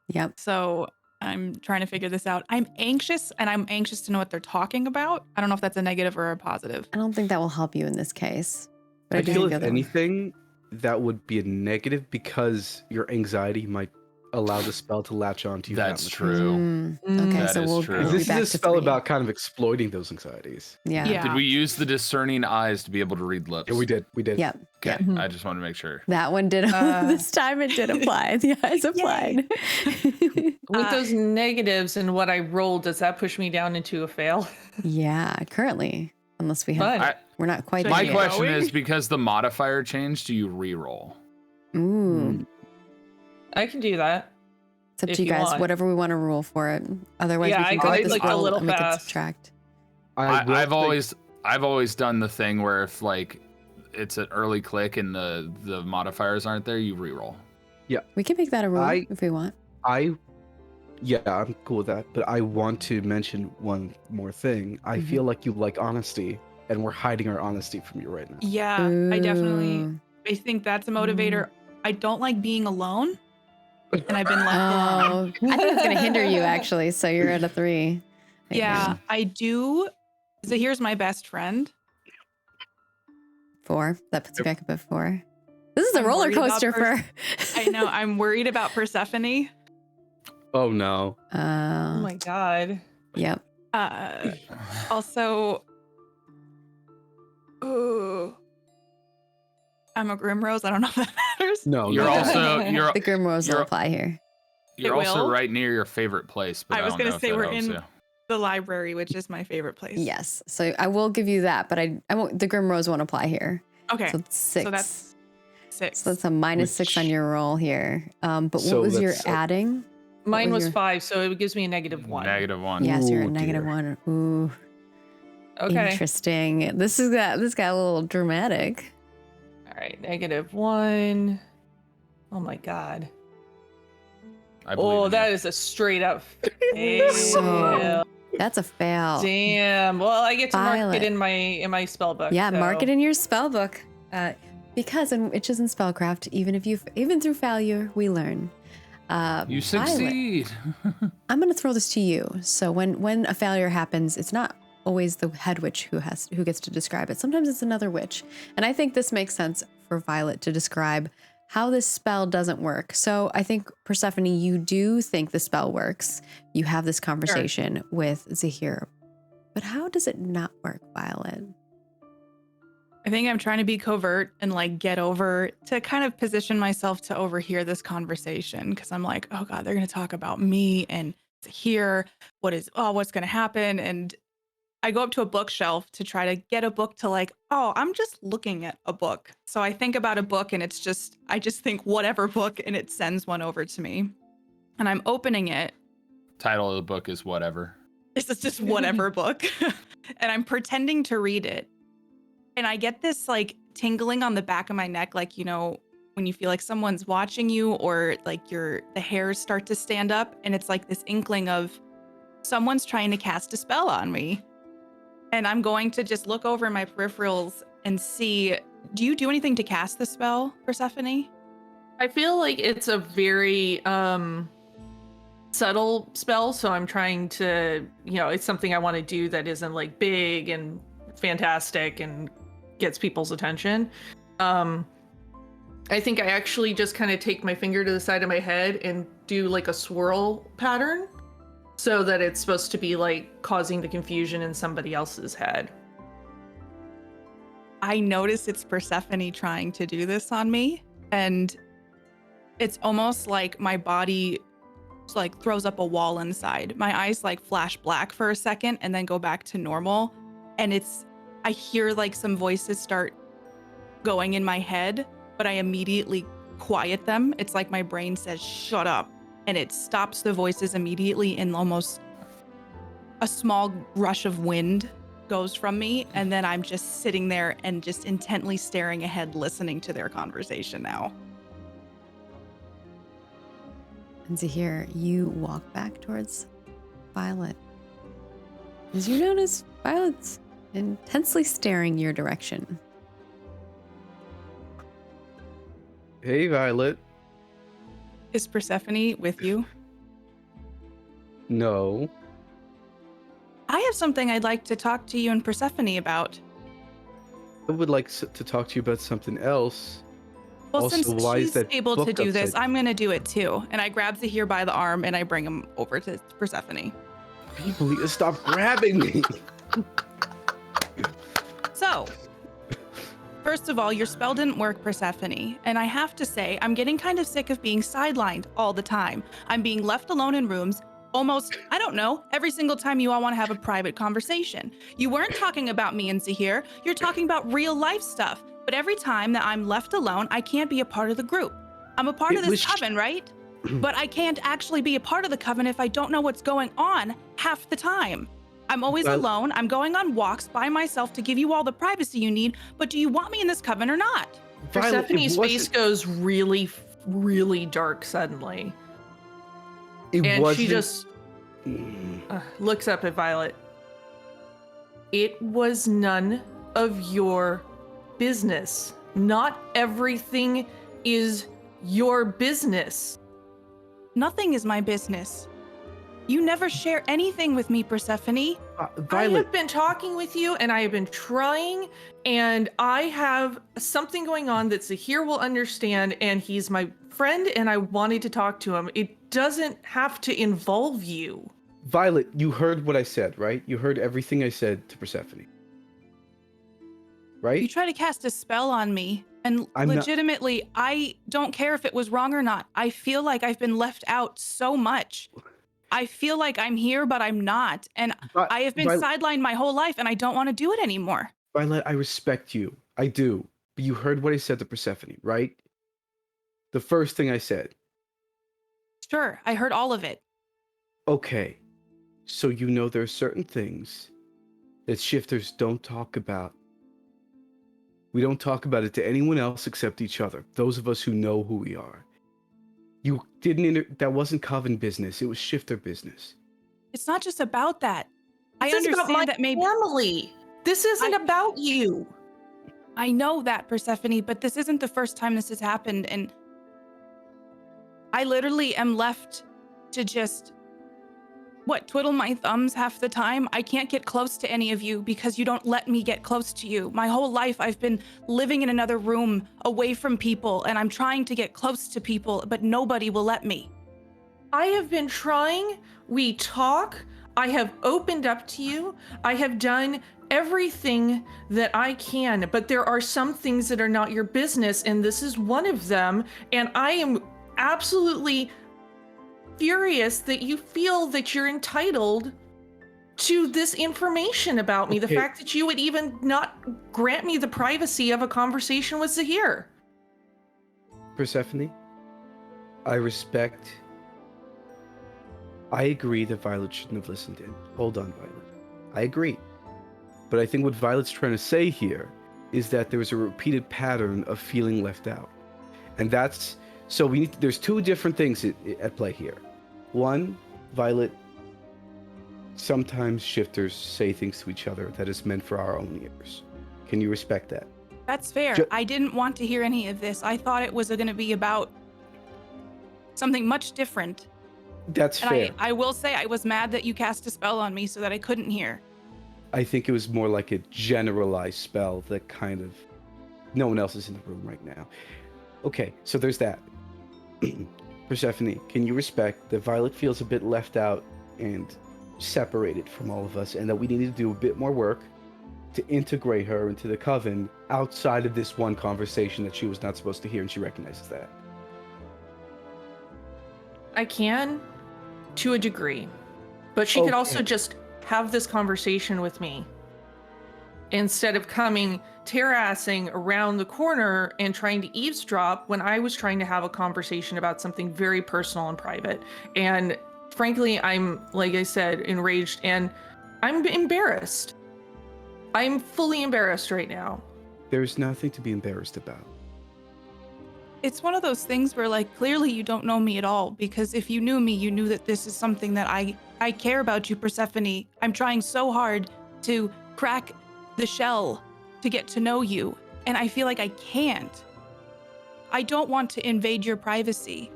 Yep. so I'm trying to figure this out. I'm anxious, and I'm anxious to know what they're talking about. I don't know if that's a negative or a positive. I don't think that will help you in this case. But I do feel think the if other one- anything, that would be a negative because your anxiety might allow the spell to latch onto you. that's that much. true. Okay, That so is we'll true. we'll be This is back a to spell 3. about kind of exploiting those anxieties. Yeah. Yeah. Did we use the discerning eyes to be able to read lips? Yeah, we did. We did. Yep. Okay, Mhm. I just want to make sure. That one did. This time it did apply. The eyes applied. With those negatives and what I rolled, does that push me down into a fail? Yeah, currently, unless we have, But we're not quite. So My there yeah. yet. question Going? is because the modifier changed, do you re-roll? Ooh, I can do that. it's up if to you you guys. want. Whatever we want to rule for it. Otherwise, Yeah, we I can go go with this like a roll little and we can fast. subtract. I will I've say- always done the thing where if like it's an early click and the modifiers aren't there, you re-roll. We can make that a rule if we want. Yeah, I'm cool with that. But I want to mention one more thing. I feel like you like honesty, and we're hiding our honesty from you right now. Yeah, I definitely. Ooh. I think that's a motivator. I don't like being alone, and I've been left alone. Oh, I think it's gonna hinder you actually. So you're at a 3. Yeah, I do. So here's my best friend. 4. That puts you back up at 4. This is a I'm roller worried about coaster for. I know. I'm worried about Persephone. Oh no. Oh my god. Yep. Also, ooh, I'm a Grimrose. I don't know if that matters. No. You're no. also The Grimrose will you're- apply here. you're It also will? right near your favorite place. But I was don't gonna know if say that we're helps in you. the library, which is my favorite place. Yes. So I will give you that, but I won't. The Grimrose won't apply here. Okay. So it's 6. So that's 6. So that's a -6 on Which- your roll here. But what So was your that's- adding? Mine was was your- 5, so it gives me a -1. -1. Yes, you're at Ooh, -1. Ooh, Okay. interesting. This got a little dramatic. All right. -1. Oh my god. I believe Oh, in that you. is a straight up fail. So- That's a fail. Damn. Well, I get to mark Violet. it in my spell book. Yeah, mark so- it in your spell book. Because in Witches and Spellcraft, even through failure, we learn. You Violet, succeed. I'm going to throw this to you. So when a failure happens, it's not always the head witch who gets to describe it. Sometimes it's another witch. And I think this makes sense for Violet to describe how this spell doesn't work. So I think, Persephone, you do think the spell works. You have this conversation with Zahir. But how does it not work, Violet? I think I'm trying to be covert and like get over to kind of position myself to overhear this conversation because I'm like, oh God, they're going to talk about me and hear what's going to happen. And I go up to a bookshelf to try to get a book to like, oh, I'm just looking at a book. So I think about a book and I just think whatever book and it sends one over to me. And I'm opening it. Title of the book is whatever. This is just whatever book. And I'm pretending to read it. And I get this like tingling on the back of my neck, like, you know, when you feel like someone's watching you or like the hairs start to stand up. And it's like this inkling of someone's trying to cast a spell on me. And I'm going to just look over my peripherals and see, do you do anything to cast the spell, Persephone? I feel like it's a very subtle spell, so I'm trying to, it's something I want to do that isn't like big and fantastic and gets people's attention. I think I actually just kind of take my finger to the side of my head and do like a swirl pattern so that it's supposed to be like causing the confusion in somebody else's head. I notice it's Persephone trying to do this on me, and it's almost like my body like throws up a wall inside. My eyes like flash black for a second and then go back to normal. And I hear like some voices start going in my head, but I immediately quiet them. It's like my brain says, shut up. And it stops the voices immediately, and almost a small rush of wind goes from me. And then I'm just sitting there and just intently staring ahead, listening to their conversation now. And Zahir, you walk back towards Violet. As you notice, Violet's intensely staring your direction. Hey, Violet. Is Persephone with you? No. I have something I'd like to talk to you and Persephone about. I would like to talk to you about something else. Well, Also, since why is she's that able to book do this, upside- I'm going to do it too. And I grab Zahir by the arm and I bring him over to Persephone. Please stop grabbing me. So, first of all, your spell didn't work, Persephone. And I have to say, I'm getting kind of sick of being sidelined all the time. I'm being left alone in rooms almost, I don't know, every single time you all want to have a private conversation. You weren't talking about me and Zahir. You're talking about real life stuff. But every time that I'm left alone, I can't be a part of the group. I'm a part of this coven, right? But I can't actually be a part of the coven if I don't know what's going on half the time. I'm always alone. I'm going on walks by myself to give you all the privacy you need. But do you want me in this coven or not? Persephone's face goes really, really dark suddenly. She just looks up at Violet. It was none of your business. Not everything is your business. Nothing is my business. You never share anything with me, Persephone. Violet. I have been talking with you and I have been trying, and I have something going on that Zahir will understand, and he's my friend and I wanted to talk to him. It doesn't have to involve you. Violet, you heard what I said, right? You heard everything I said to Persephone. Right? You try to cast a spell on me, and legitimately, I don't care if it was wrong or not. I feel like I've been left out so much. I feel like I'm here, but I'm not. And I have been sidelined my whole life, and I don't want to do it anymore. Violet, I respect you. I do. But you heard what I said to Persephone, right? The first thing I said. Sure, I heard all of it. Okay. So you know there are certain things that shifters don't talk about. We don't talk about it to anyone else except each other. Those of us who know who we are. You didn't. That wasn't coven business. It was shifter business. It's not just about that. I This is about understand my that maybe family. This isn't about you. I know that, Persephone, but this isn't the first time this has happened, and I literally am left to just twiddle my thumbs half the time. I can't get close to any of you because you don't let me get close to you. My whole life I've been living in another room away from people, and I'm trying to get close to people, but nobody will let me. I have been trying. We talk. I have opened up to you. I have done everything that I can, but there are some things that are not your business, and this is one of them. And I am absolutely furious that you feel that you're entitled to this information about me. The fact that you would even not grant me the privacy of a conversation with Zahir. Persephone, I agree that Violet shouldn't have listened in. Hold on, Violet. I agree. But I think what Violet's trying to say here is that there was a repeated pattern of feeling left out. And that's, so there's two different things at play here. One, Violet, sometimes shifters say things to each other that is meant for our own ears. Can you respect that? That's fair. I didn't want to hear any of this. I thought it was going to be about something much different. That's fair. I will say I was mad that you cast a spell on me so that I couldn't hear. I think it was more like a generalized spell that kind of, no one else is in the room right now. Okay, so there's that. Persephone, can you respect that Violet feels a bit left out and separated from all of us, and that we need to do a bit more work to integrate her into the coven outside of this one conversation that she was not supposed to hear, and she recognizes that? I can, to a degree, but she could also just have this conversation with me instead of coming terrassing around the corner and trying to eavesdrop when I was trying to have a conversation about something very personal and private. And frankly, I'm, like I said, enraged, and I'm embarrassed. I'm fully embarrassed right now. There's nothing to be embarrassed about. It's one of those things where, like, clearly you don't know me at all, because if you knew me, you knew that this is something that I care about you, Persephone. I'm trying so hard to crack the shell to get to know you, and I feel like I can't. I don't want to invade your privacy.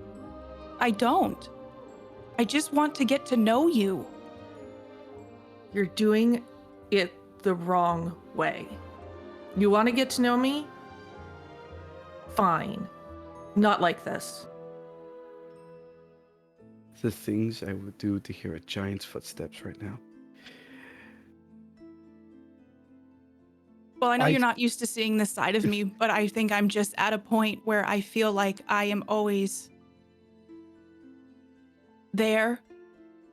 I don't. I just want to get to know you. You're doing it the wrong way. You want to get to know me? Fine. Not like this. The things I would do to hear a giant's footsteps right now. Well, I know you're not used to seeing this side of me, but I think I'm just at a point where I feel like I am always there,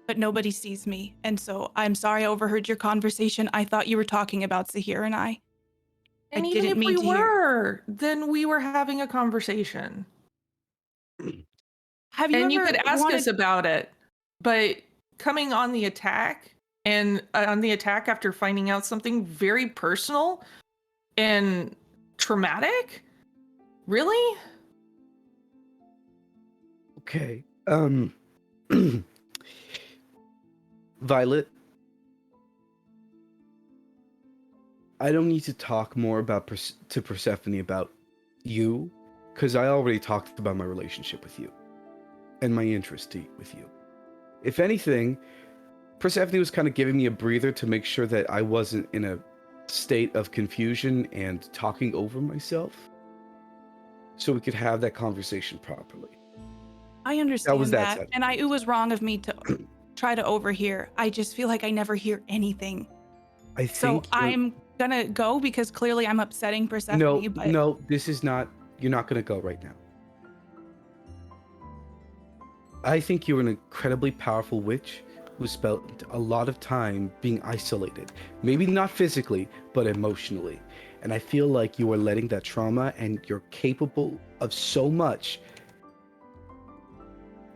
but nobody sees me. And so I'm sorry I overheard your conversation. I thought you were talking about Zahir and I. And I even didn't if mean we to hear. were, then we were having a conversation. Have you And ever you could ask wanted... us about it, but coming on the attack and on the attack after finding out something very personal and traumatic? Really? Okay. Violet, I don't need to talk more about to Persephone about you, because I already talked about my relationship with you and my interest with you. If anything, Persephone was kind of giving me a breather to make sure that I wasn't in a state of confusion and talking over myself, so we could have that conversation properly. I understand that that. And it was wrong of me to try to overhear. I just feel like I never hear anything. I think I'm gonna go because clearly I'm upsetting Persephone. No, this is not. You're not gonna go right now. I think you're an incredibly powerful witch who spent a lot of time being isolated. Maybe not physically, but emotionally. And I feel like you are letting that trauma, and you're capable of so much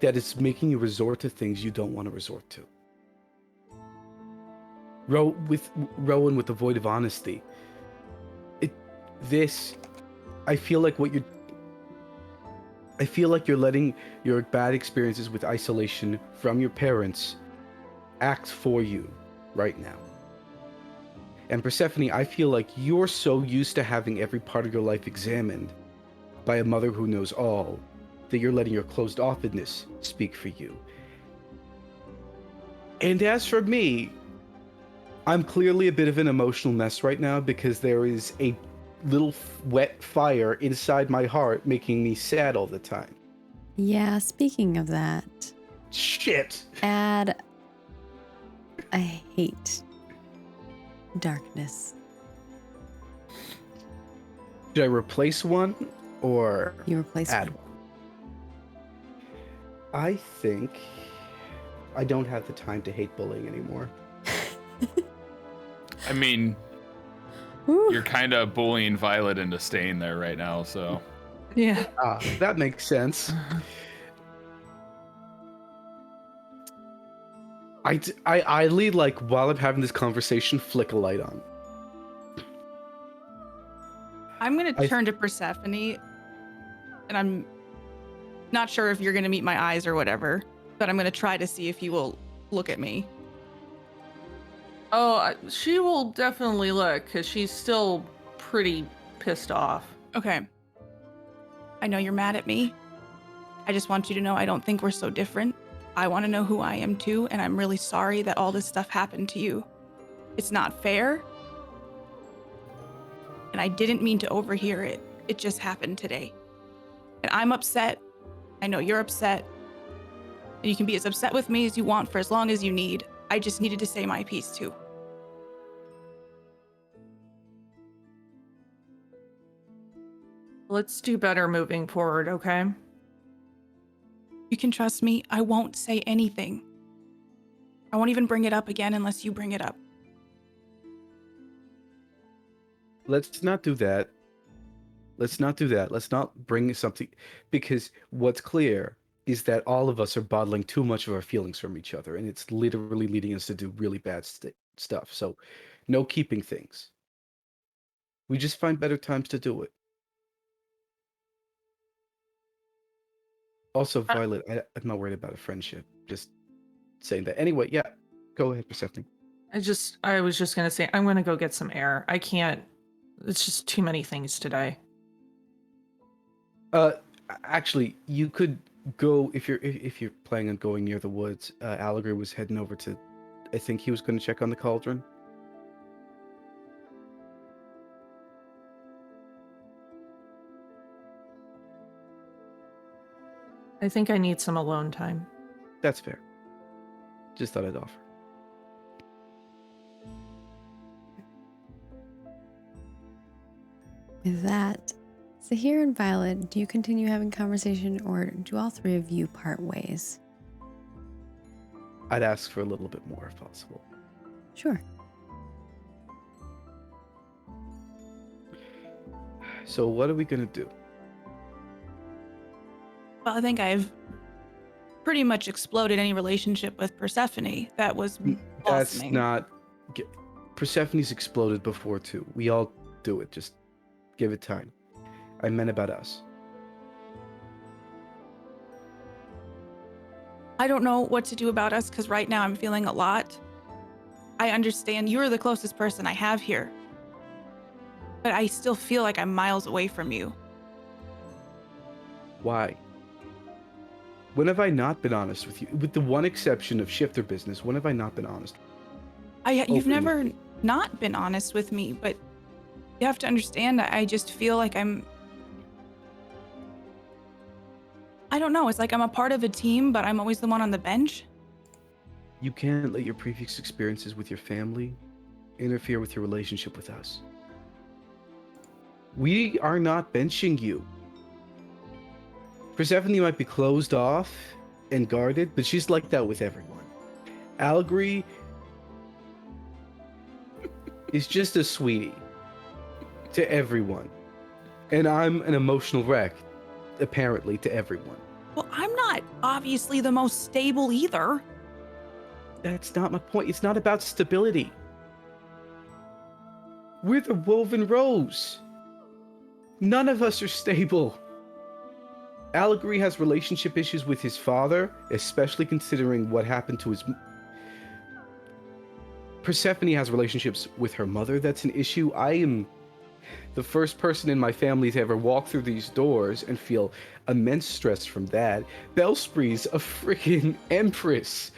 that it's making you resort to things you don't want to resort to. Rowan with the void of honesty. I feel like you're letting your bad experiences with isolation from your parents act for you right now. And Persephone, I feel like you're so used to having every part of your life examined by a mother who knows all, that you're letting your closed offness speak for you. And as for me, I'm clearly a bit of an emotional mess right now, because there is a little wet fire inside my heart making me sad all the time. Yeah, speaking of that. Shit. Add I hate darkness. Should I replace one or You replace add one. one? I think I don't have the time to hate bullying anymore. I mean, Woo. you're kind of bullying Violet into staying there right now, so. Yeah. That makes sense. I lead, like, while I'm having this conversation, flick a light on. I'm going to turn to Persephone, and I'm not sure if you're going to meet my eyes or whatever, but I'm going to try to see if you will look at me. Oh, she will definitely look, because she's still pretty pissed off. Okay. I know you're mad at me. I just want you to know I don't think we're so different. I want to know who I am too, and I'm really sorry that all this stuff happened to you. It's not fair. And I didn't mean to overhear it. It just happened today. And I'm upset. I know you're upset. And you can be as upset with me as you want for as long as you need. I just needed to say my piece too. Let's do better moving forward, okay? You can trust me. I won't say anything. I won't even bring it up again unless you bring it up. Let's not do that. Let's not do that. Let's not bring something, because what's clear is that all of us are bottling too much of our feelings from each other, and it's literally leading us to do really bad stuff. So, no keeping things. We just find better times to do it. Also, Violet, I'm not worried about a friendship. Just saying that. Anyway, yeah, go ahead, Persephone. I was just gonna say, I'm gonna go get some air. I can't. It's just too many things today. Actually, you could go if you're planning on going near the woods. Allegory was heading over to, I think he was going to check on the cauldron. I think I need some alone time. That's fair. Just thought I'd offer. With that, Zahir and Violet, do you continue having conversation, or do all three of you part ways? I'd ask for a little bit more if possible. Sure. So what are we going to do? Well, I think I've pretty much exploded any relationship with Persephone that was That's blossoming. not... Persephone's exploded before, too. We all do it. Just give it time. I meant about us. I don't know what to do about us because right now I'm feeling a lot. I understand you're the closest person I have here, but I still feel like I'm miles away from you. Why? When have I not been honest with you? With the one exception of shifter business, when have I not been honest? You've Open never with me. not been honest with me, but you have to understand I just feel like I don't know, it's like I'm a part of a team, but I'm always the one on the bench. You can't let your previous experiences with your family interfere with your relationship with us. We are not benching you. Persephone might be closed off and guarded, but she's like that with everyone. Allegory is just a sweetie to everyone. And I'm an emotional wreck, apparently, to everyone. Well, I'm not obviously the most stable either. That's not my point. It's not about stability. We're the Woven Rose. None of us are stable. Allegory has relationship issues with his father, especially considering what happened to his... Persephone has relationships with her mother. That's an issue. I am the first person in my family to ever walk through these doors and feel immense stress from that. Bellspree's a freaking empress.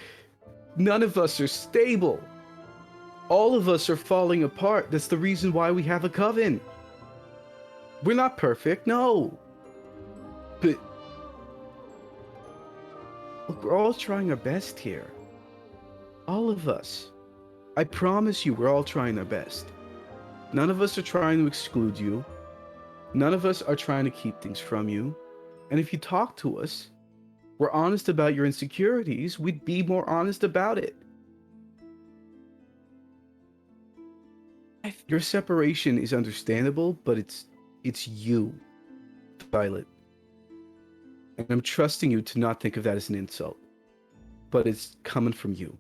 None of us are stable. All of us are falling apart. That's the reason why we have a coven. We're not perfect, no. But look, we're all trying our best here. All of us. I promise you, we're all trying our best. None of us are trying to exclude you. None of us are trying to keep things from you. And if you talk to us, we're honest about your insecurities, we'd be more honest about it. Your separation is understandable, but it's you, Violet. And I'm trusting you to not think of that as an insult. But it's coming from you.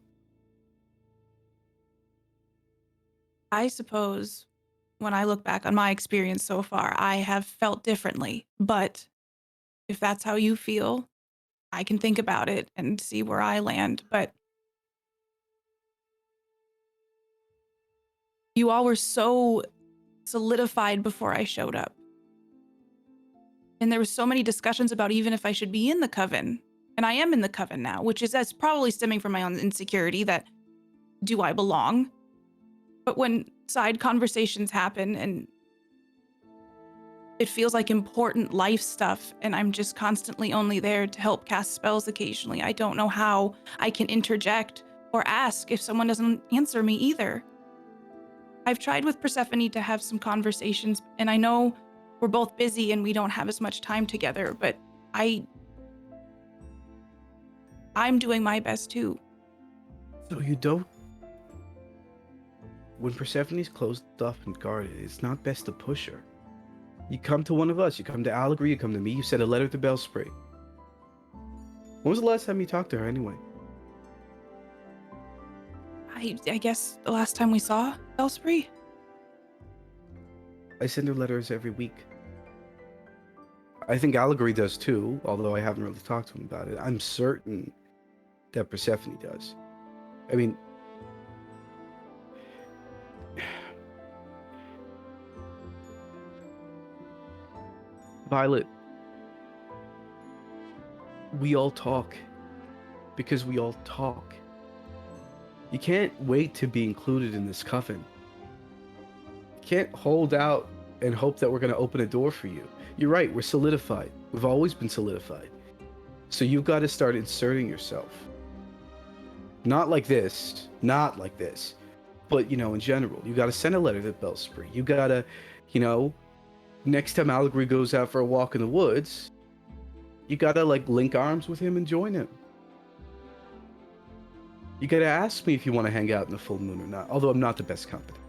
I suppose when I look back on my experience so far, I have felt differently. But if that's how you feel, I can think about it and see where I land. But you all were so solidified before I showed up. And there was so many discussions about even if I should be in the coven. And I am in the coven now, that's probably stemming from my own insecurity that, do I belong? But when side conversations happen and it feels like important life stuff, and I'm just constantly only there to help cast spells occasionally, I don't know how I can interject or ask if someone doesn't answer me either. I've tried with Persephone to have some conversations, and I know we're both busy and we don't have as much time together, but I'm doing my best too. So you don't... When Persephone's closed off and guarded, it's not best to push her. You come to one of us. You come to Allegory, you come to me, you send a letter to Bellspray. When was the last time you talked to her anyway? I guess the last time we saw Bellspray? I send her letters every week. I think Allegory does too, although I haven't really talked to him about it. I'm certain that Persephone does. I mean... Violet, we all talk because we all talk. You can't wait to be included in this coven. You can't hold out and hope that we're going to open a door for you. You're right, we're solidified. We've always been solidified. So you've got to start inserting yourself. Not like this, but, in general. You got to send a letter to Bellspray. You got to, next time Allegory goes out for a walk in the woods, you gotta link arms with him and join him. You gotta ask me if you want to hang out in the full moon or not, although I'm not the best company.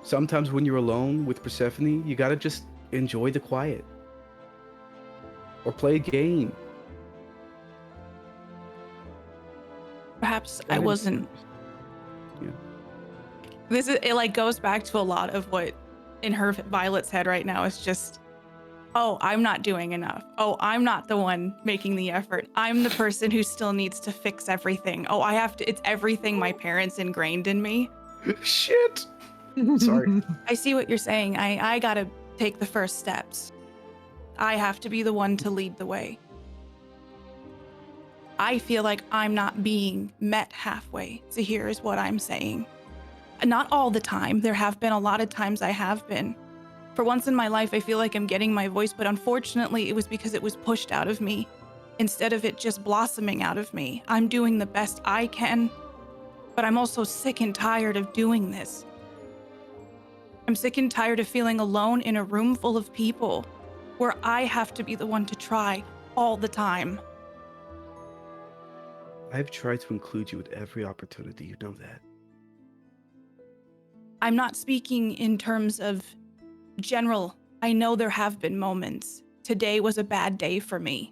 Sometimes when you're alone with Persephone, you gotta just enjoy the quiet. Or play a game. Perhaps I wasn't... Yeah. It goes back to a lot of what in her Violet's head right now is just, oh, I'm not doing enough. Oh, I'm not the one making the effort. I'm the person who still needs to fix everything. Oh, it's everything my parents ingrained in me. Shit. Sorry. I see what you're saying. I gotta take the first steps. I have to be the one to lead the way. I feel like I'm not being met halfway. So here is what I'm saying. Not all the time. There have been a lot of times I have been. For once in my life, I feel like I'm getting my voice, but unfortunately, it was because it was pushed out of me instead of it just blossoming out of me. I'm doing the best I can, but I'm also sick and tired of doing this. I'm sick and tired of feeling alone in a room full of people where I have to be the one to try all the time. I've tried to include you at every opportunity, you know that. I'm not speaking in terms of general. I know there have been moments. Today was a bad day for me.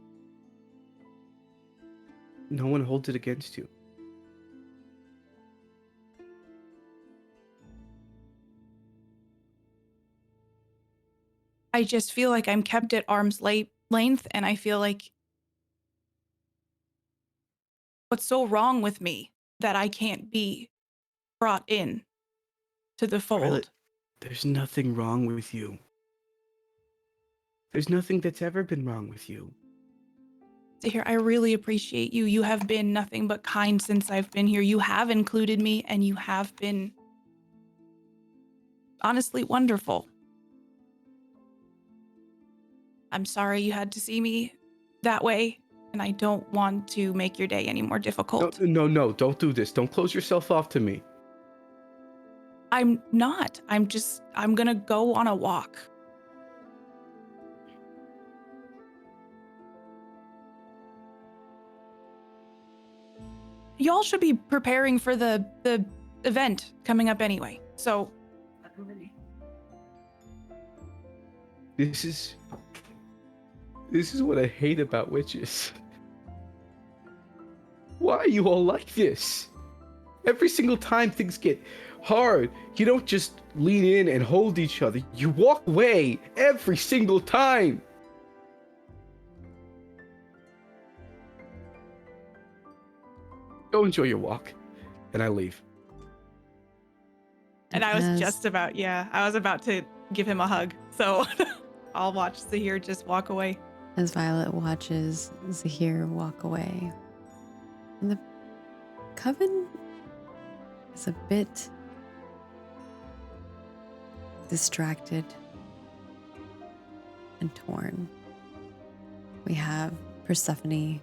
No one holds it against you. I just feel like I'm kept at arm's length, and I feel like what's so wrong with me that I can't be brought in to the fold. Violet, there's nothing wrong with you. There's nothing that's ever been wrong with you. Zahir, I really appreciate you. You have been nothing but kind since I've been here. You have included me, and you have been honestly wonderful. I'm sorry you had to see me that way. and I don't want to make your day any more difficult. No, don't do this. Don't close yourself off to me. I'm not. I'm gonna go on a walk. Y'all should be preparing for the event coming up anyway. So This is what I hate about witches. Why are you all like this? Every single time things get hard, you don't just lean in and hold each other. You walk away every single time. Go enjoy your walk. And I leave. And I was just about, I was about to give him a hug. So I'll watch Zahir just walk away. As Violet watches Zahir walk away, and the coven is a bit distracted and torn. We have Persephone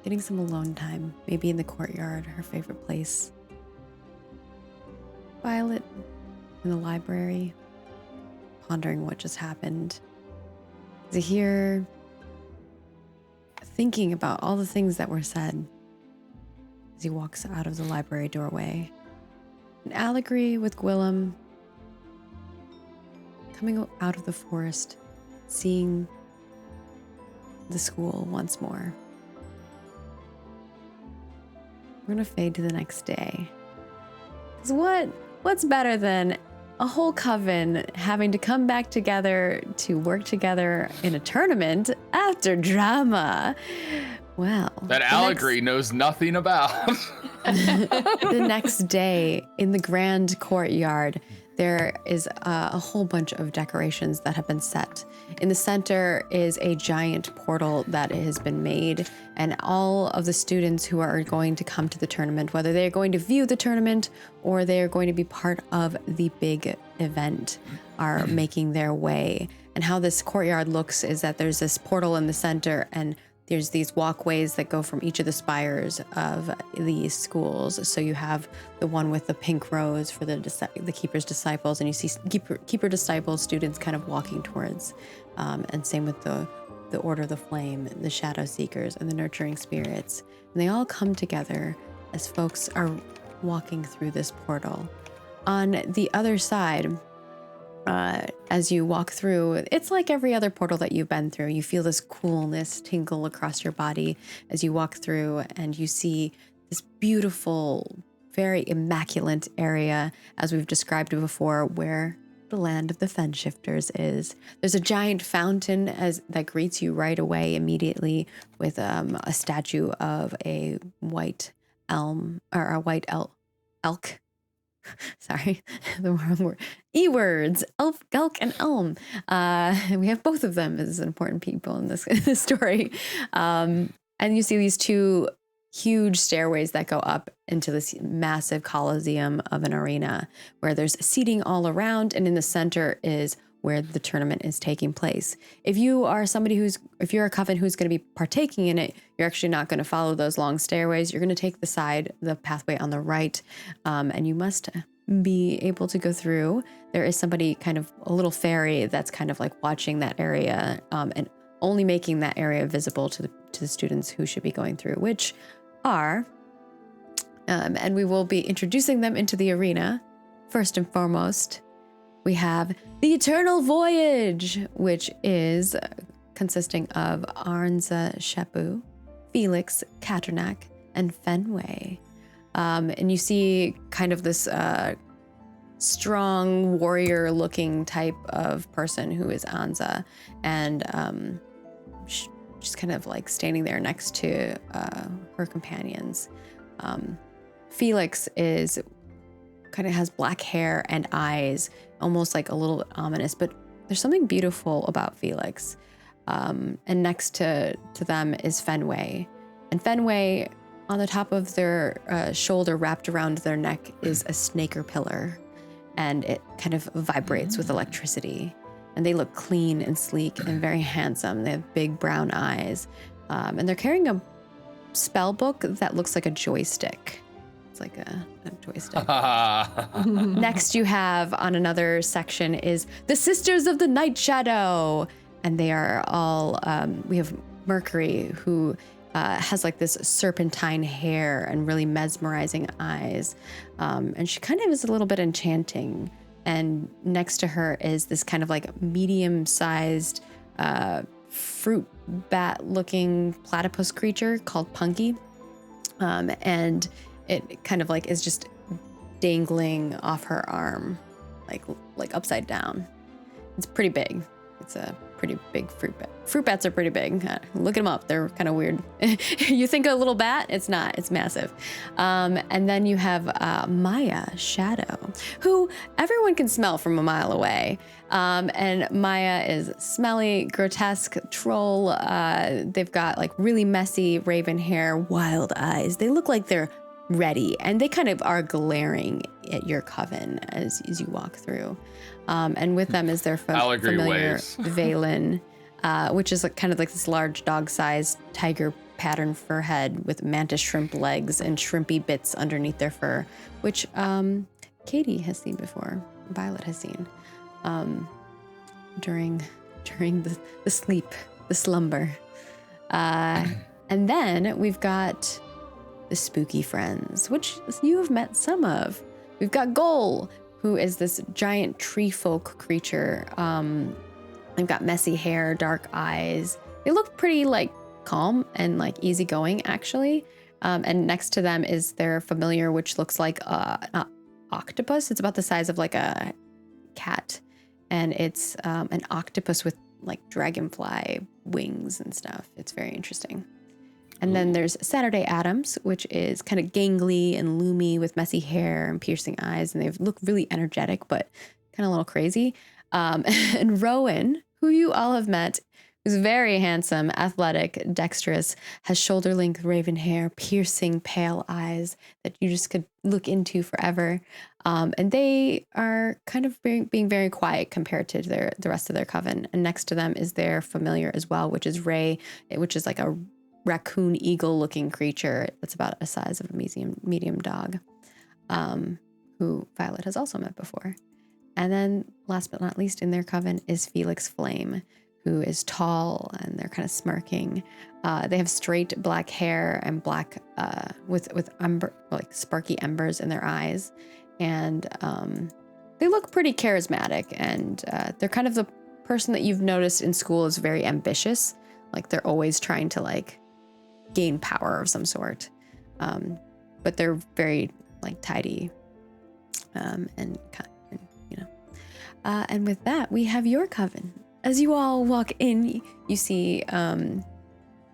getting some alone time, maybe in the courtyard, her favorite place. Violet in the library, pondering what just happened. Zahir thinking about all the things that were said as he walks out of the library doorway. And Allegory with Gwillem coming out of the forest, seeing the school once more. We're gonna fade to the next day. 'Cause what's better than a whole coven having to come back together to work together in a tournament after drama? Well, That Allegory knows nothing about. the next day in the grand courtyard, there is a whole bunch of decorations that have been set. In the center is a giant portal that has been made, and all of the students who are going to come to the tournament, whether they're going to view the tournament or they're going to be part of the big event, are making their way. And how this courtyard looks is that there's this portal in the center, and there's these walkways that go from each of the spires of these schools. So you have the one with the pink rose for the Keeper's Disciples, and you see Keeper Disciples students kind of walking towards. And same with the Order of the Flame, the Shadow Seekers, and the Nurturing Spirits. And they all come together as folks are walking through this portal. On the other side, as you walk through, it's like every other portal that you've been through. You feel this coolness tingle across your body as you walk through, and you see this beautiful, very immaculate area, as we've described before, where the land of the Fen Shifters is. There's a giant fountain that greets you right away immediately, with a statue of a white elm, or a white elk. Sorry, the wrong word. E-words, elk and elm. We have both of them as important people in this story. And you see these two huge stairways that go up into this massive coliseum of an arena where there's seating all around, and in the center is where the tournament is taking place. If you are if you're a coven who's going to be partaking in it, you're actually not going to follow those long stairways. You're going to take the pathway on the right, and you must be able to go through. There is somebody, kind of a little fairy, that's kind of like watching that area, and only making that area visible to the students who should be going through, which are, and we will be introducing them into the arena. First and foremost, we have the Eternal Voyage, which is consisting of Arnza Shepu, Felix Katernak, and Fenway. And you see kind of this strong warrior-looking type of person who is Anza, and she's kind of like standing there next to her companions. Felix has black hair and eyes, almost like a little bit ominous, but there's something beautiful about Felix. And next to them is Fenway. And Fenway, on the top of their shoulder, wrapped around their neck, is a snaker pillar, and it kind of vibrates with electricity. And they look clean and sleek and very handsome. They have big brown eyes. And they're carrying a spell book that looks like a joystick. It's like a joystick. Next you have on another section is the Sisters of the Night Shadow. And they are all, we have Mercury, who has like this serpentine hair and really mesmerizing eyes. And she kind of is a little bit enchanting. And next to her is this kind of like medium-sized fruit bat-looking platypus creature called Punky. And it kind of like is just dangling off her arm, like upside down. It's pretty big. It's a pretty big fruit bat. Fruit bats are pretty big. Look them up. They're kind of weird. You think a little bat? It's not. It's massive. And then you have Maya Shadow, who everyone can smell from a mile away. And Maya is smelly, grotesque troll. They've got like really messy raven hair, wild eyes. They look like they're ready, and they kind of are glaring at your coven as you walk through. And with them is their familiar Valen, which is kind of like this large dog-sized tiger pattern fur head with mantis shrimp legs and shrimpy bits underneath their fur, which Katie has seen before, Violet has seen during the slumber. And then we've got the spooky friends, which you have met some of. We've got Goal, who is this giant tree folk creature. They've got messy hair, dark eyes. They look pretty like calm and like easygoing, actually. And next to them is their familiar, which looks like an octopus. It's about the size of like a cat. And it's an octopus with like dragonfly wings and stuff. It's very interesting. And then there's Saturday Adams, which is kind of gangly and loomy with messy hair and piercing eyes. And they look really energetic, but kind of a little crazy. And Rowan, who you all have met, who's very handsome, athletic, dexterous, has shoulder-length raven hair, piercing pale eyes that you just could look into forever. And they are kind of being very quiet compared to the rest of their coven. And next to them is their familiar as well, which is Ray, which is like a raccoon eagle looking creature that's about the size of a medium dog, who Violet has also met before. And then last but not least in their coven is Felix Flame, who is tall and they're kind of smirking. They have straight black hair and black with umber, like sparky embers in their eyes. And they look pretty charismatic, and they're kind of the person that you've noticed in school is very ambitious. Like they're always trying to like gain power of some sort. But they're very like tidy and you know. And with that, we have your coven. As you all walk in, you see, you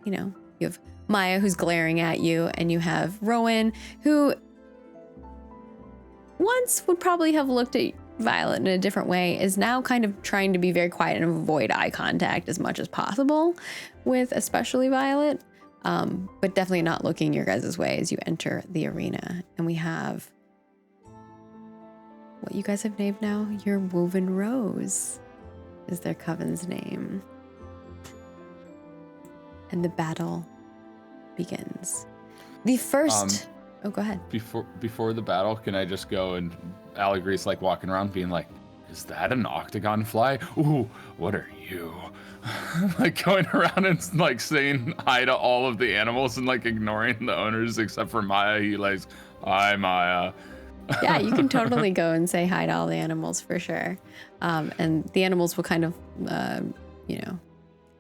have Maya who's glaring at you, and you have Rowan who once would probably have looked at Violet in a different way, is now kind of trying to be very quiet and avoid eye contact as much as possible with especially Violet, but definitely not looking your guys' way as you enter the arena. And we have what you guys have named now, your Woven Rose is their coven's name. And the battle begins. The first... oh, go ahead. Before the battle, can I just go and Allegre's like walking around being like, is that an octagon fly? Ooh, what are you? Like going around and like saying hi to all of the animals and like ignoring the owners except for Maya. He like, hi Maya. Yeah, you can totally go and say hi to all the animals for sure. And the animals will kind of,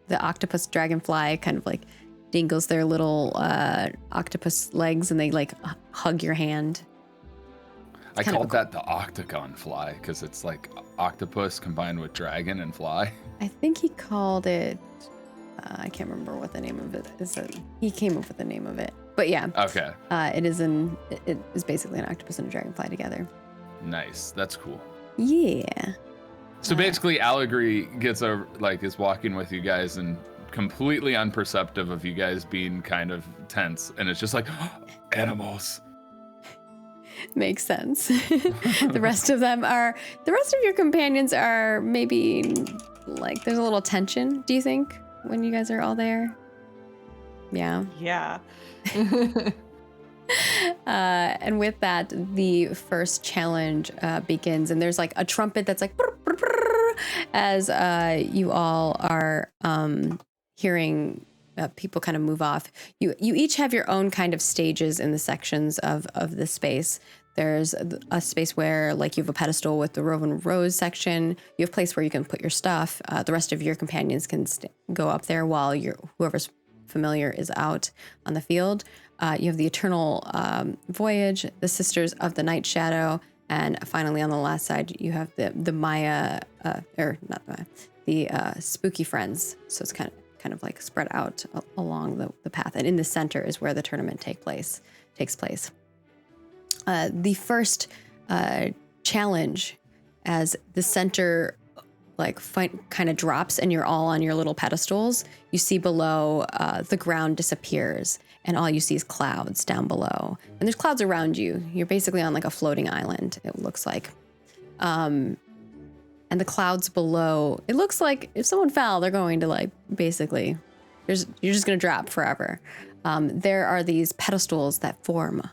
the octopus dragonfly kind of like dingles their little octopus legs and they like hug your hand. I called that the octagon fly because it's like octopus combined with dragon and fly. I think he called it, I can't remember what the name of it is. He came up with the name of it. But yeah. Okay. It is basically an octopus and a dragonfly together. Nice. That's cool. Yeah. So basically Allegre is walking with you guys and completely unperceptive of you guys being kind of tense, and it's just like animals. Makes sense. The rest of your companions are maybe like there's a little tension, do you think, when you guys are all there? Yeah. Yeah. And with that, the first challenge begins, and there's like a trumpet that's like brr, brr, brr, as you all are hearing people kind of move off. You each have your own kind of stages in the sections of the space. There's a space where like you have a pedestal with the Rowan Rose section. You have a place where you can put your stuff. The rest of your companions can go up there while whoever's familiar is out on the field. You have the Eternal Voyage, the Sisters of the Night Shadow, and finally on the last side you have the Maya, or not Maya, the Spooky Friends. So it's kind of like spread out along the path, and in the center is where the tournament takes place. The first challenge, as the center kind of drops and you're all on your little pedestals, you see below the ground disappears and all you see is clouds down below. And there's clouds around you. You're basically on like a floating island, it looks like. And the clouds below, it looks like if someone fell, they're going to like basically, you're just going to drop forever. There are these pedestals that form.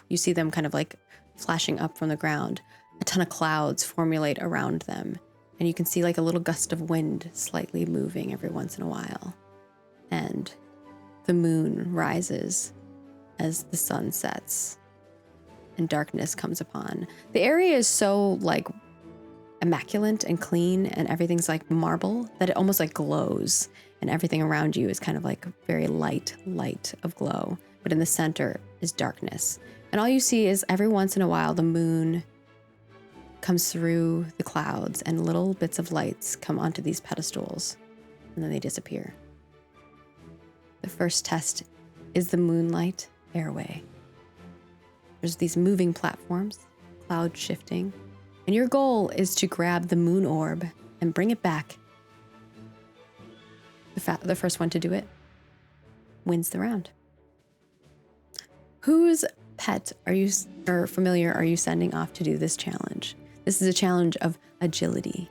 You see them kind of like flashing up from the ground. A ton of clouds formulate around them. And you can see like a little gust of wind slightly moving every once in a while. And the moon rises as the sun sets and darkness comes upon. The area is so like immaculate and clean and everything's like marble that it almost like glows. And everything around you is kind of like very light of glow. But in the center is darkness. And all you see is every once in a while the moon comes through the clouds and little bits of lights come onto these pedestals and then they disappear. The first test is the moonlight airway. There's these moving platforms, cloud shifting, and your goal is to grab the moon orb and bring it back. The first one to do it wins the round. Whose pet or familiar are you sending off to do this challenge? This is a challenge of agility.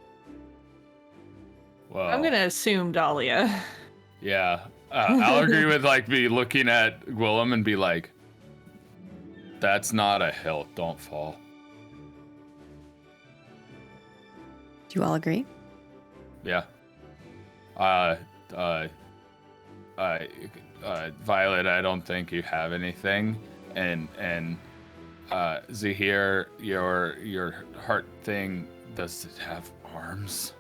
Well, I'm going to assume Dahlia. Yeah. I'll agree with like me looking at Gwillem and be like, that's not a hill. Don't fall. Do you all agree? Yeah. Violet, I don't think you have anything. And Zahir, your heart thing, does it have arms?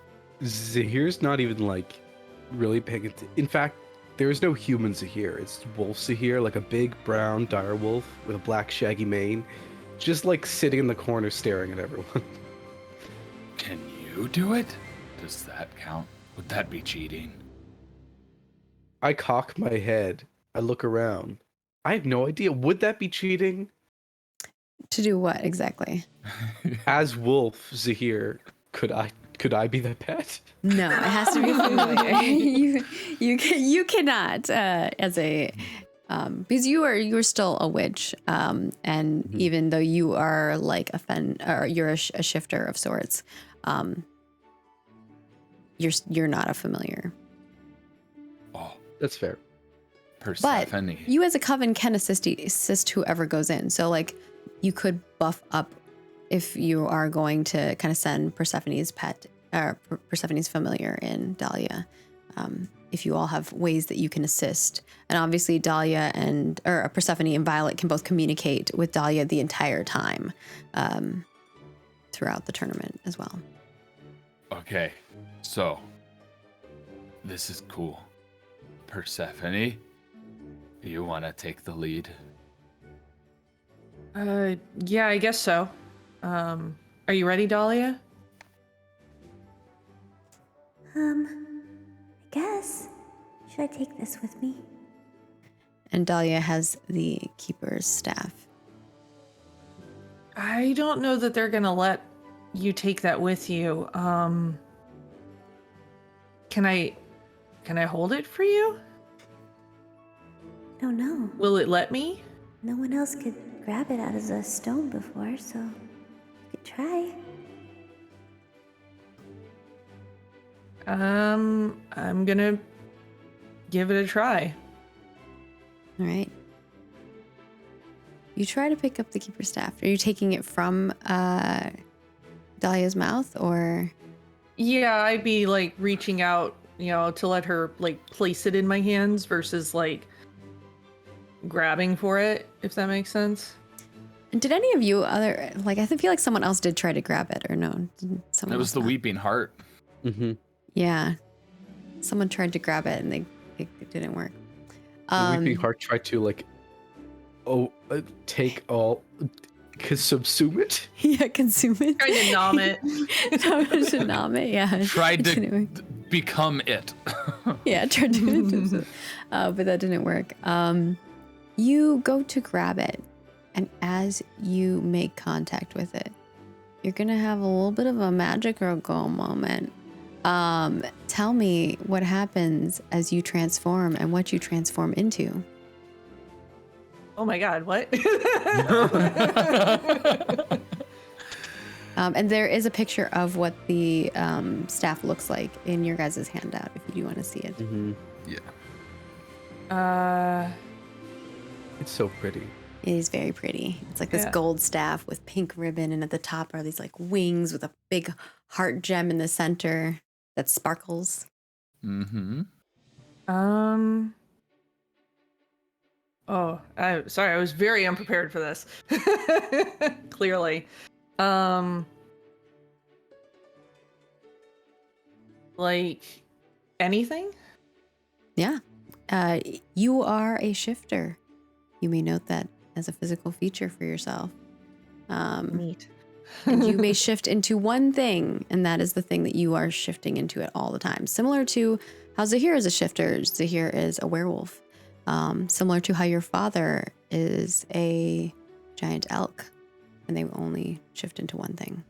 Zahir's not even like really paying attention. In fact, there is no human Zahir. It's wolf Zahir, like a big brown dire wolf with a black shaggy mane, just like sitting in the corner staring at everyone. Can you do it? Does that count? Would that be cheating? I cock my head. I look around. I have no idea. Would that be cheating? To do what exactly? As wolf Zahir, could I be the pet? No, it has to be familiar. you cannot as a because you're still a witch, and even though you are like you're a shifter of sorts, you're not a familiar. Oh, That's fair. Persephone. But you as a coven can assist whoever goes in. So like you could buff up if you are going to kind of send Persephone's pet or Persephone's familiar in Dahlia. If you all have ways that you can assist. And obviously Dahlia or Persephone and Violet can both communicate with Dahlia the entire time throughout the tournament as well. Okay, so this is cool. Persephone, you want to take the lead? Yeah, I guess so. Are you ready, Dahlia? I guess. Should I take this with me? And Dahlia has the keeper's staff. I don't know that they're gonna let you take that with you. Can I hold it for you? I don't know. Will it let me? No one else could grab it out of the stone before, so you could try. I'm gonna give it a try. All right. You try to pick up the keeper's staff. Are you taking it from Dahlia's mouth, or? Yeah, I'd be like reaching out, to let her like place it in my hands versus like grabbing for it, if that makes sense. And did any of you I feel like someone else did try to grab it, or no? It was the weeping heart. Mm-hmm. Yeah. Someone tried to grab it and it didn't work. The weeping heart tried to subsume it. Yeah, consume it. Trying to nom it. To nom it, yeah. Tried to become it. Yeah, tried to, but that didn't work. You go to grab it, and as you make contact with it, you're gonna have a little bit of a magical girl moment. Tell me what happens as you transform and what you transform into. Oh my god, what? And there is a picture of what the staff looks like in your guys' handout if you do want to see it. Mm-hmm. Yeah. It's so pretty. It is very pretty. It's like this gold staff with pink ribbon, and at the top are these like wings with a big heart gem in the center that sparkles. Mm-hmm. Oh, sorry, I was very unprepared for this. Clearly. Like anything? Yeah. You are a shifter. You may note that as a physical feature for yourself. Neat. And you may shift into one thing, and that is the thing that you are shifting into at all the time. Similar to how Zahir is a shifter, Zahir is a werewolf. Similar to how your father is a giant elk, and they only shift into one thing.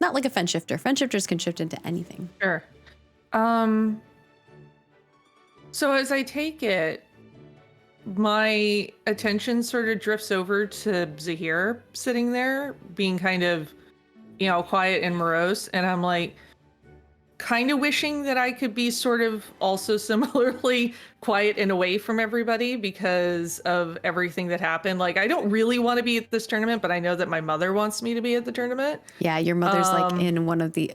Not like a fen shifter. Fen shifters can shift into anything. Sure. So as I take it, my attention sort of drifts over to Zahir sitting there, being kind of, quiet and morose. And I'm like, kind of wishing that I could be sort of also similarly quiet and away from everybody because of everything that happened. Like, I don't really want to be at this tournament, but I know that my mother wants me to be at the tournament. Yeah, your mother's like in one of the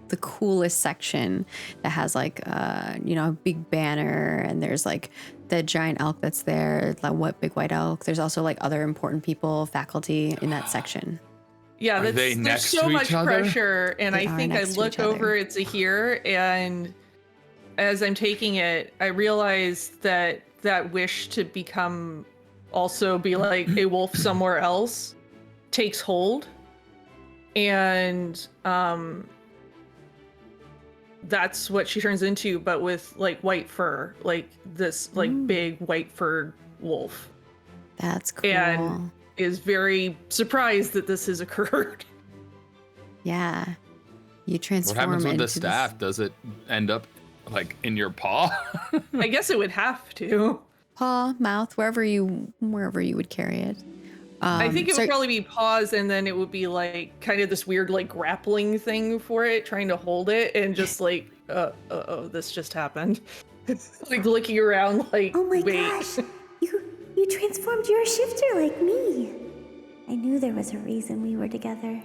the coolest section that has like a big banner, and there's like the giant elk that's there, like big white elk. There's also like other important people, faculty in that section. Yeah, there's so much pressure, and I think I look over at Zahir, and as I'm taking it, I realize that wish to be like a wolf somewhere else takes hold, and that's what she turns into, but with like white fur, like this like big white furred wolf. That's cool. And is very surprised that this has occurred. Yeah. You transform. What happens with the into staff? Does it end up like in your paw? I guess it would have to. Paw, mouth, wherever you would carry it. I think it would probably be paws, and then it would be like kind of this weird like grappling thing for it, trying to hold it, and just like, this just happened. Like looking around like, oh my wait. gosh, you transformed. You're a shifter like me. I knew there was a reason we were together.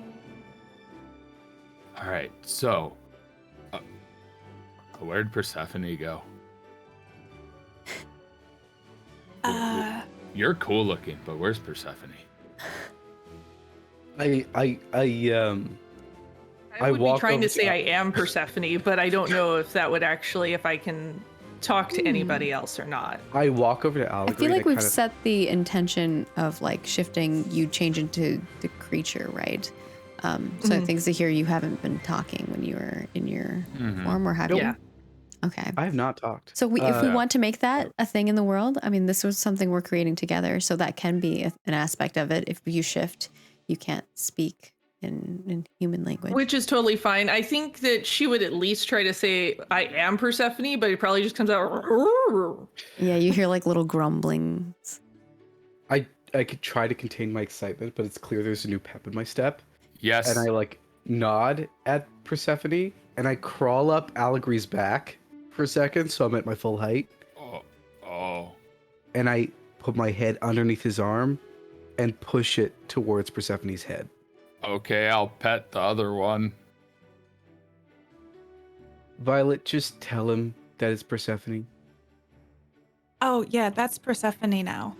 All right, so where'd Persephone go? You're cool looking, but where's Persephone? I would be trying to say I am Persephone, but I don't know if that would actually, if I can talk to anybody else or not. I walk over to Allegory. I feel like we've set the intention of like shifting, you change into the creature, right? So I think Zahir, you haven't been talking when you were in your form, or have you? Yeah. Okay. I have not talked. So if we want to make that a thing in the world, I mean, this was something we're creating together, so that can be an aspect of it. If you shift, you can't speak in human language. Which is totally fine. I think that she would at least try to say, I am Persephone, but it probably just comes out. Yeah, you hear like little grumblings. I could try to contain my excitement, but it's clear there's a new pep in my step. Yes. And I like nod at Persephone, and I crawl up Allegory's back for a second, so I'm at my full height. Oh. and I put my head underneath his arm and push it towards Persephone's head. Okay, I'll pet the other one. Violet, just tell him that it's Persephone. Oh, yeah, that's Persephone now.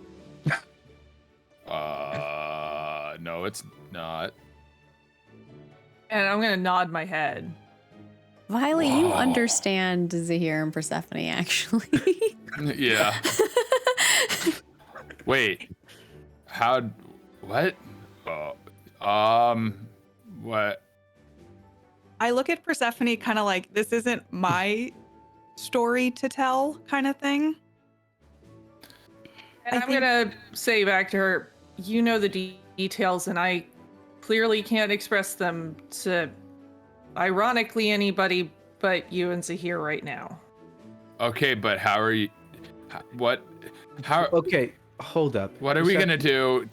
No, it's not. And I'm gonna nod my head. Violet, you Whoa. understand Zahir and Persephone, actually. Yeah. Wait. What? What? I look at Persephone kind of like, this isn't my story to tell kind of thing. And I'm gonna say back to her, you know the details, and I clearly can't express them to, ironically, anybody but you and Zahir right now. Okay, but how are you? What? How? Okay, hold up. What are we gonna do?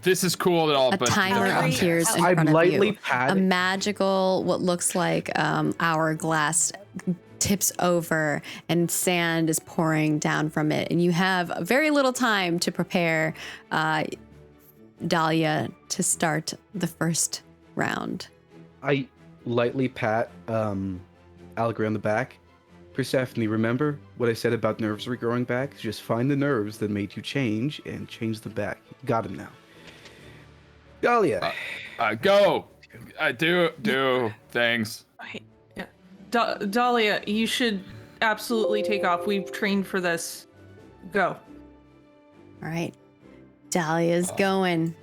This is cool and all, A but timer appears in I'm front of lightly you. A patting. magical, what looks like hourglass tips over and sand is pouring down from it. And you have very little time to prepare Dahlia to start the first round. I lightly pat Allegory on the back. Persephone, remember what I said about nerves regrowing back? Just find the nerves that made you change and change them back. Got him now. Dahlia. Go. Do things. Okay. Yeah. Dahlia, you should absolutely take off. We've trained for this. Go. All right. Dahlia's going.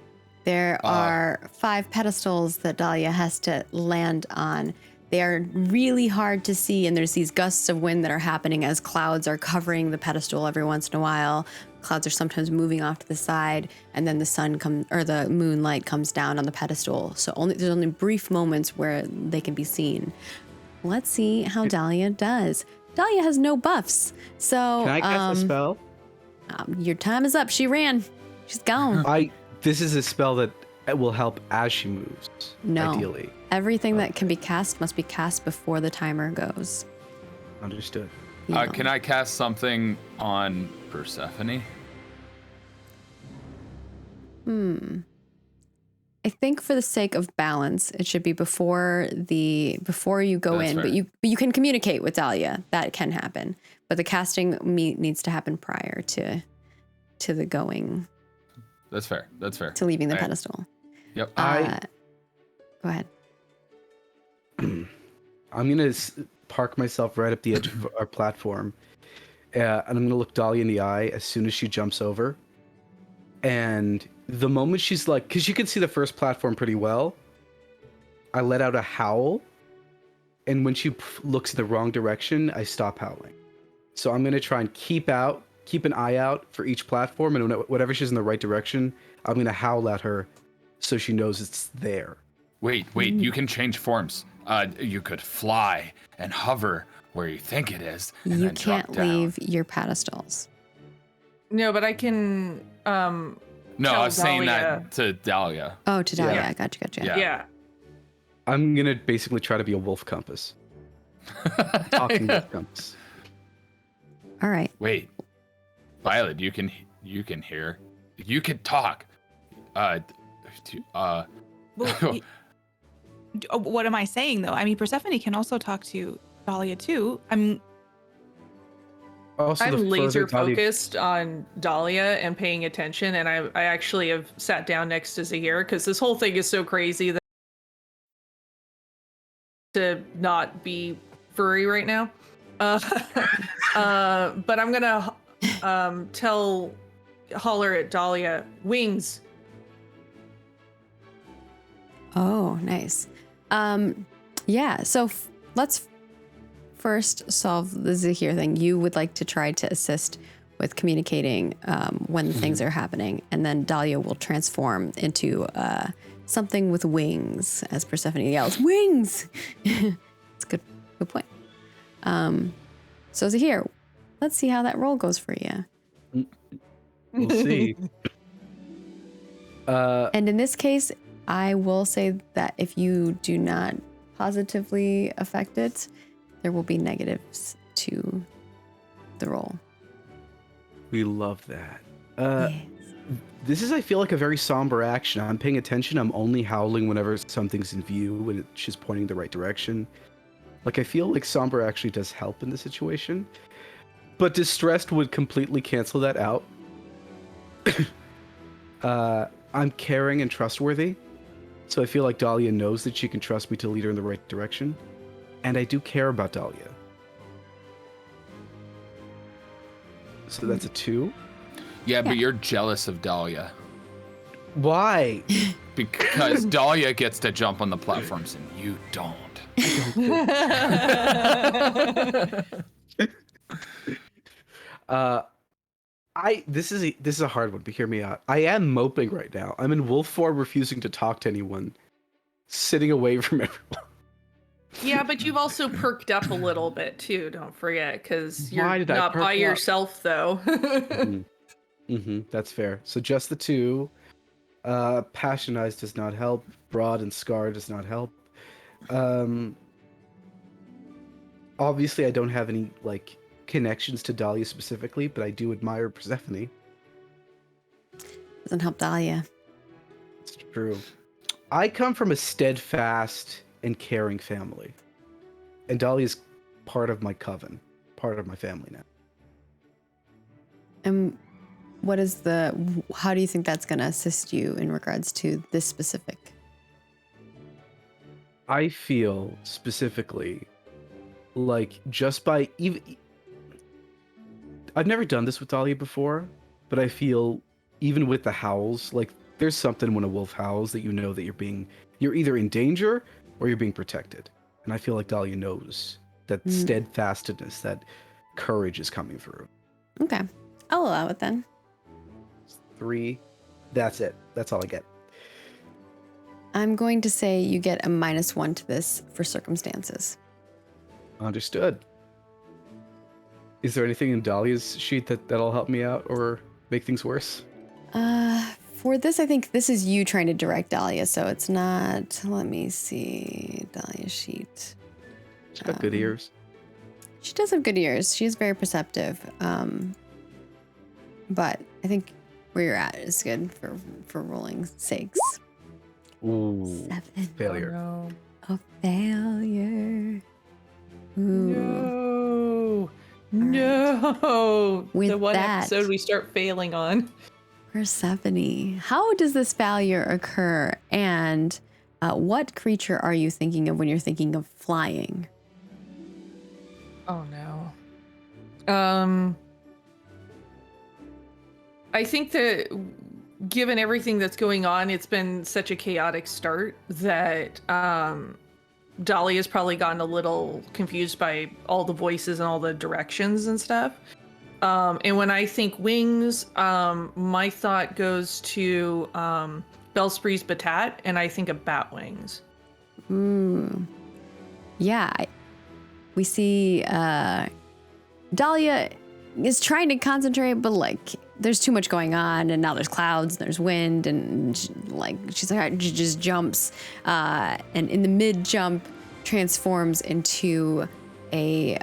There are 5 pedestals that Dahlia has to land on. They are really hard to see, and there's these gusts of wind that are happening as clouds are covering the pedestal every once in a while. Clouds are sometimes moving off to the side, and then the sun comes, or the moonlight comes down on the pedestal. So there's only brief moments where they can be seen. Let's see how Dahlia does. Dahlia has no buffs, so Can I cast a spell? your time is up. She ran. She's gone. This is a spell that will help as she moves. No. Ideally. Everything that can be cast must be cast before the timer goes. Understood. Yeah. Can I cast something on Persephone? I think for the sake of balance, it should be before you go That's in, fair. but you can communicate with Dahlia. That can happen, but the casting needs to happen prior to the going, That's fair. to leaving the All right. pedestal. Yep. Go ahead. I'm gonna park myself right up the edge of our platform, and I'm gonna look Dahlia in the eye as soon as she jumps over. And the moment she's like, because you can see the first platform pretty well, I let out a howl, and when she looks in the wrong direction, I stop howling. So I'm gonna try and keep an eye out for each platform, and whenever she's in the right direction, I'm gonna howl at her so she knows it's there. Wait, you can change forms. You could fly and hover where you think it is, and You then drop can't down. leave your pedestals. No, but I can. No, tell I was saying Dahlia. that to Dahlia. Oh, to Dahlia. Yeah. Gotcha. Yeah. Yeah. I'm gonna basically try to be a wolf compass. Talking wolf compass. All right. Wait, Violet, you can hear. You can talk. Well, what am I saying though? I mean, Persephone can also talk to Dahlia too. Also, the I'm further laser Dahlia- focused on Dahlia and paying attention, and I actually have sat down next to Zahir because this whole thing is so crazy that to not be furry right now. But I'm gonna holler at Dahlia, wings. Oh, nice. Yeah. So let's first solve the Zahir thing. You would like to try to assist with communicating when things are happening, and then Dahlia will transform into something with wings as Persephone yells, "Wings!" It's good point. So Zahir, let's see how that roll goes for you. We'll see. And in this case, I will say that if you do not positively affect it, there will be negatives to the roll. We love that. Yes. This is, I feel like, a very somber action. I'm paying attention. I'm only howling whenever something's in view and it's just pointing the right direction. Like, I feel like somber actually does help in this situation. But distressed would completely cancel that out. I'm caring and trustworthy. So I feel like Dahlia knows that she can trust me to lead her in the right direction. And I do care about Dahlia. So that's a 2. Yeah, but you're jealous of Dahlia. Why? Because Dahlia gets to jump on the platforms and you don't. This is a hard one, but hear me out. I am moping right now. I'm in wolf form, refusing to talk to anyone, sitting away from everyone. Yeah, but you've also perked up a little bit too, don't forget, because Why you're did I not perk by up? yourself though. That's fair. So just the 2. Passionized does not help. Broad and Scar does not help. Obviously I don't have any, like, connections to Dahlia specifically, but I do admire Persephone. Doesn't help Dahlia. It's true. I come from a steadfast and caring family. And Dahlia's part of my coven, part of my family now. And how do you think that's going to assist you in regards to this specific? I feel specifically like just by even... I've never done this with Dahlia before, but I feel even with the howls, like there's something when a wolf howls that you know that you're either in danger or you're being protected. And I feel like Dahlia knows that steadfastness, that courage is coming through. Okay. I'll allow it then. 3. That's it. That's all I get. I'm going to say you get a -1 to this for circumstances. Understood. Is there anything in Dahlia's sheet that'll help me out or make things worse? For this, I think this is you trying to direct Dahlia, so it's not. Let me see Dahlia's sheet. She's got good ears. She does have good ears. She is very perceptive. But I think where you're at is good for rolling sakes. Ooh. 7. Failure. No. A failure. Ooh. No. With the one that- episode we start failing on. Persephone, how does this failure occur? And what creature are you thinking of when you're thinking of flying? Oh no. I think that given everything that's going on, it's been such a chaotic start that Dahlia's probably gotten a little confused by all the voices and all the directions and stuff. And when I think wings, my thought goes to Bellspree's Batat, and I think of bat wings. Ooh. Yeah. We see Dahlia is trying to concentrate, but like there's too much going on, and now there's clouds, and there's wind, and she's like, she just jumps, and in the mid jump transforms into a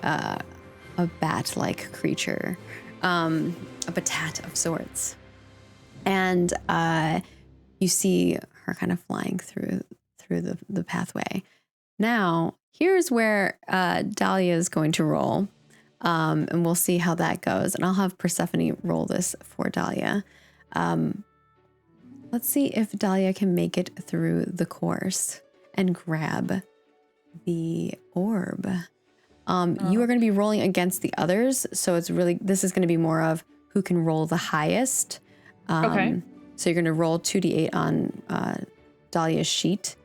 bat-like creature, a batat of sorts, and you see her kind of flying through the pathway. Now, here's where Dahlia is going to roll. And we'll see how that goes. And I'll have Persephone roll this for Dahlia. Let's see if Dahlia can make it through the course and grab the orb. You are going to be rolling against the others. So this is going to be more of who can roll the highest. Okay. So you're going to roll 2d8 on Dahlia's sheet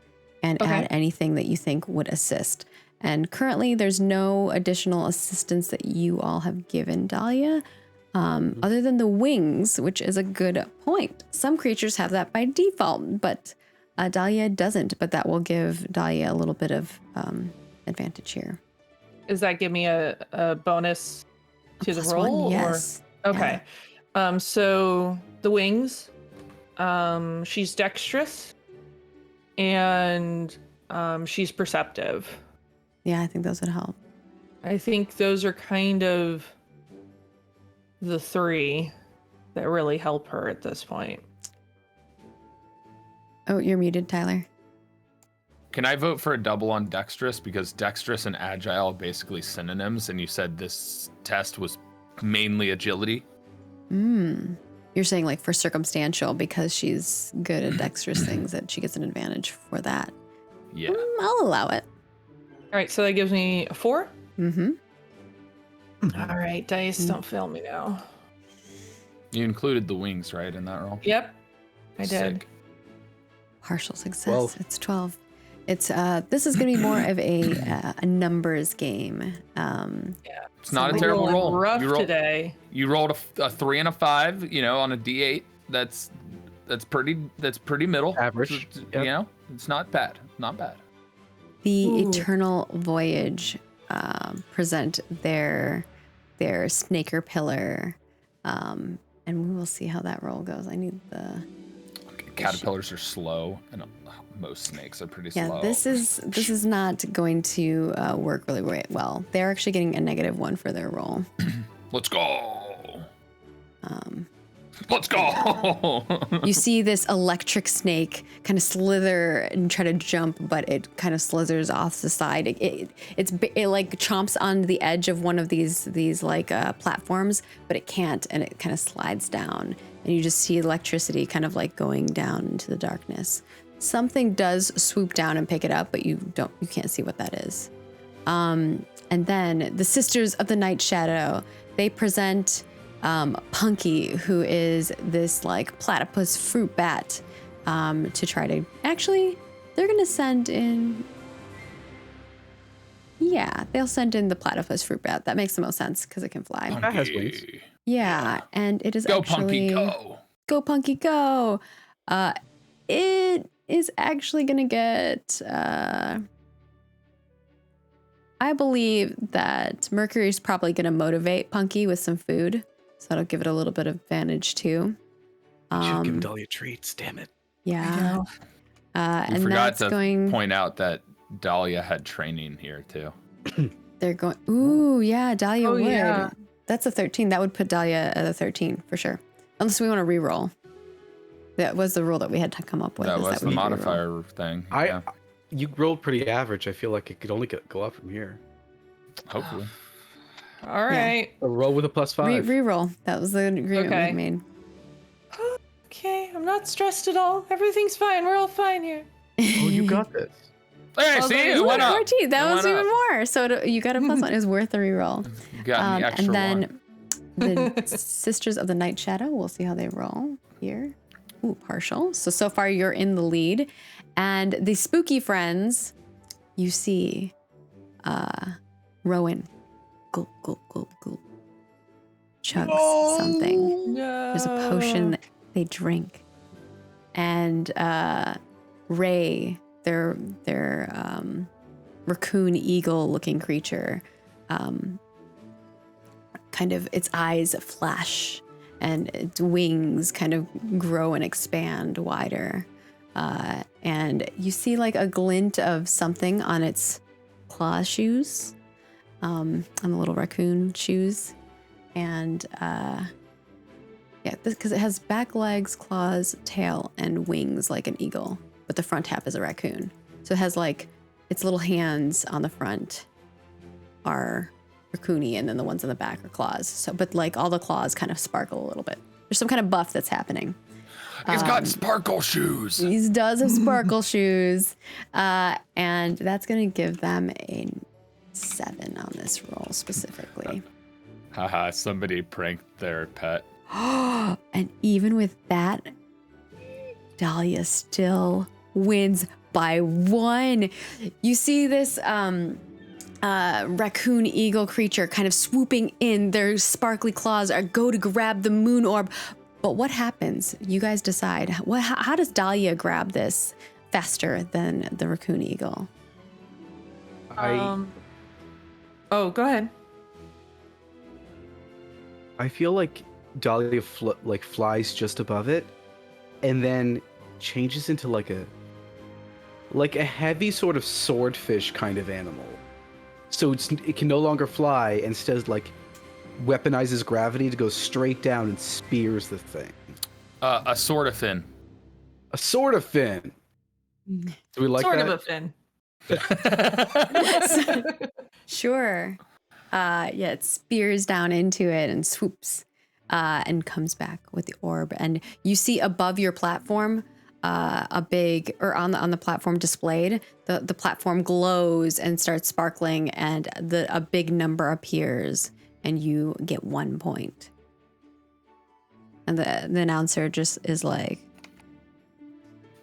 and add anything that you think would assist. And currently, there's no additional assistance that you all have given Dahlia, other than the wings, which is a good point. Some creatures have that by default, but Dahlia doesn't. But that will give Dahlia a little bit of advantage here. Does that give me a bonus to the +1, roll? yes. Or? Okay. So the wings, she's dexterous, and she's perceptive. Yeah, I think those would help. I think those are kind of the 3 that really help her at this point. Oh, you're muted, Tyler. Can I vote for a double on dexterous? Because dexterous and agile are basically synonyms, and you said this test was mainly agility. You're saying like for circumstantial, because she's good at dexterous things, that she gets an advantage for that. Yeah. I'll allow it. All right, so that gives me a 4. Mm-hmm. All right, dice, don't fail me now. You included the wings, right, in that roll? Yep, I did. Sick. Partial success. 12. It's 12. It's this is gonna be more of a numbers game. It's not a We're terrible rolling roll. rough You roll- today. You rolled a 3 and a 5, you know, on a D8. That's pretty middle. Average. You Yep. know, it's not bad. Not bad. The Ooh. Eternal Voyage present their snaker pillar, and we will see how that roll goes. I need the Caterpillars are slow, and most snakes are pretty yeah. slow. This is not going to work really well. They're actually getting a -1 for their roll. Let's go. Um, Let's go. You see this electric snake kind of slither and try to jump, but it kind of slithers off the side. It like chomps on the edge of one of these like platforms, but it can't, and it kind of slides down. And you just see electricity kind of like going down into the darkness. Something does swoop down and pick it up, but you can't see what that is. And then the Sisters of the Night Shadow, they present Punky, who is this like platypus fruit bat, to try to actually, they're gonna send in. Yeah, they'll send in the platypus fruit bat. That makes the most sense because it can fly. That has wings. Yeah, and it is Go, actually Punky, go. Go, Punky, go. It is actually gonna get. I believe that Mercury's probably gonna motivate Punky with some food. So that'll give it a little bit of advantage too. Should give Dahlia treats. Damn it. Yeah. You And forgot that's to going. point out that Dahlia had training here too. They're going. Ooh, yeah, Dahlia Oh, would. yeah. That's a 13. That would put Dahlia at a 13 for sure. Unless we want to re-roll. That was the rule that we had to come up with. That is was the we re-roll. modifier thing. I yeah, You rolled pretty average. I feel like it could only go up from here. hopefully. All right. A roll with a +5. Re-roll. That was the agreement Okay. we made. Okay, I'm not stressed at all. Everything's fine. We're all fine here. Oh, you got this. Hey, Oh, see, there it you went go. up. 14. That It was went even up. more. So you got a +1. It was worth a re-roll. You got me extra And then one. the Sisters of the Night Shadow, we'll see how they roll here. Ooh, partial. So far you're in the lead. And the spooky friends, you see Rowan. Gulp, gulp, gulp, gulp. Chugs something. No. There's a potion that they drink. And Ray, their raccoon eagle looking creature, kind of its eyes flash and its wings kind of grow and expand wider. And you see like a glint of something on its claw shoes, on the little raccoon shoes. And yeah, because it has back legs, claws, tail, and wings like an eagle, but the front half is a raccoon. So it has like its little hands on the front are raccoony, and then the ones on the back are claws. So, but like all the claws kind of sparkle a little bit. There's some kind of buff that's happening. He's got sparkle shoes. He does have sparkle shoes, and that's gonna give them a 7 on this roll specifically. Haha, somebody pranked their pet. And even with that, Dahlia still wins by 1. You see this raccoon eagle creature kind of swooping in. Their sparkly claws go to grab the moon orb. But what happens? You guys decide. How does Dahlia grab this faster than the raccoon eagle? Oh, go ahead. I feel like Dahlia flies just above it, and then changes into like a heavy sort of swordfish kind of animal. So it can no longer fly, and instead like weaponizes gravity to go straight down and spears the thing. A sort of fin. A sword of fin. Do we like sort that? of a fin. Sure. Yeah, it spears down into it and swoops and comes back with the orb. And you see above your platform on the platform displayed, the platform glows and starts sparkling, and a big number appears, and you get 1 point. And the announcer just is like,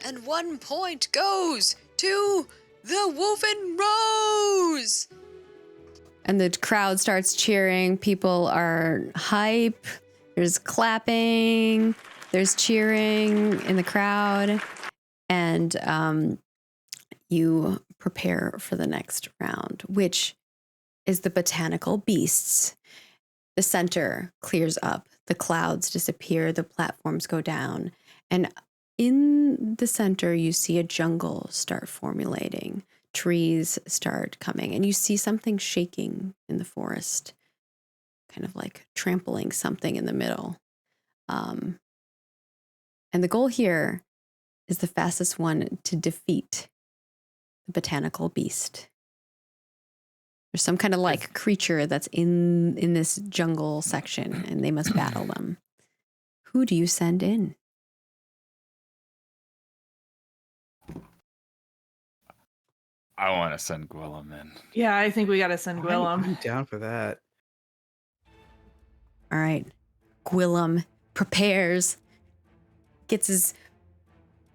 and 1 point goes to the Wolfen Rose. And the crowd starts cheering. People are hype. There's clapping. There's cheering in the crowd. And you prepare for the next round, which is the botanical beasts. The center clears up. The clouds disappear. The platforms go down. And in the center, you see a jungle start formulating. Trees start coming, and you see something shaking in the forest, kind of like trampling something in the middle. And the goal here is the fastest one to defeat the botanical beast. There's some kind of like creature that's in this jungle section, and they must battle them. Who do you send in? I want to send Gwillem in. Yeah, I think we gotta send Gwillem. I'm down for that. All right. Gwillem prepares, gets his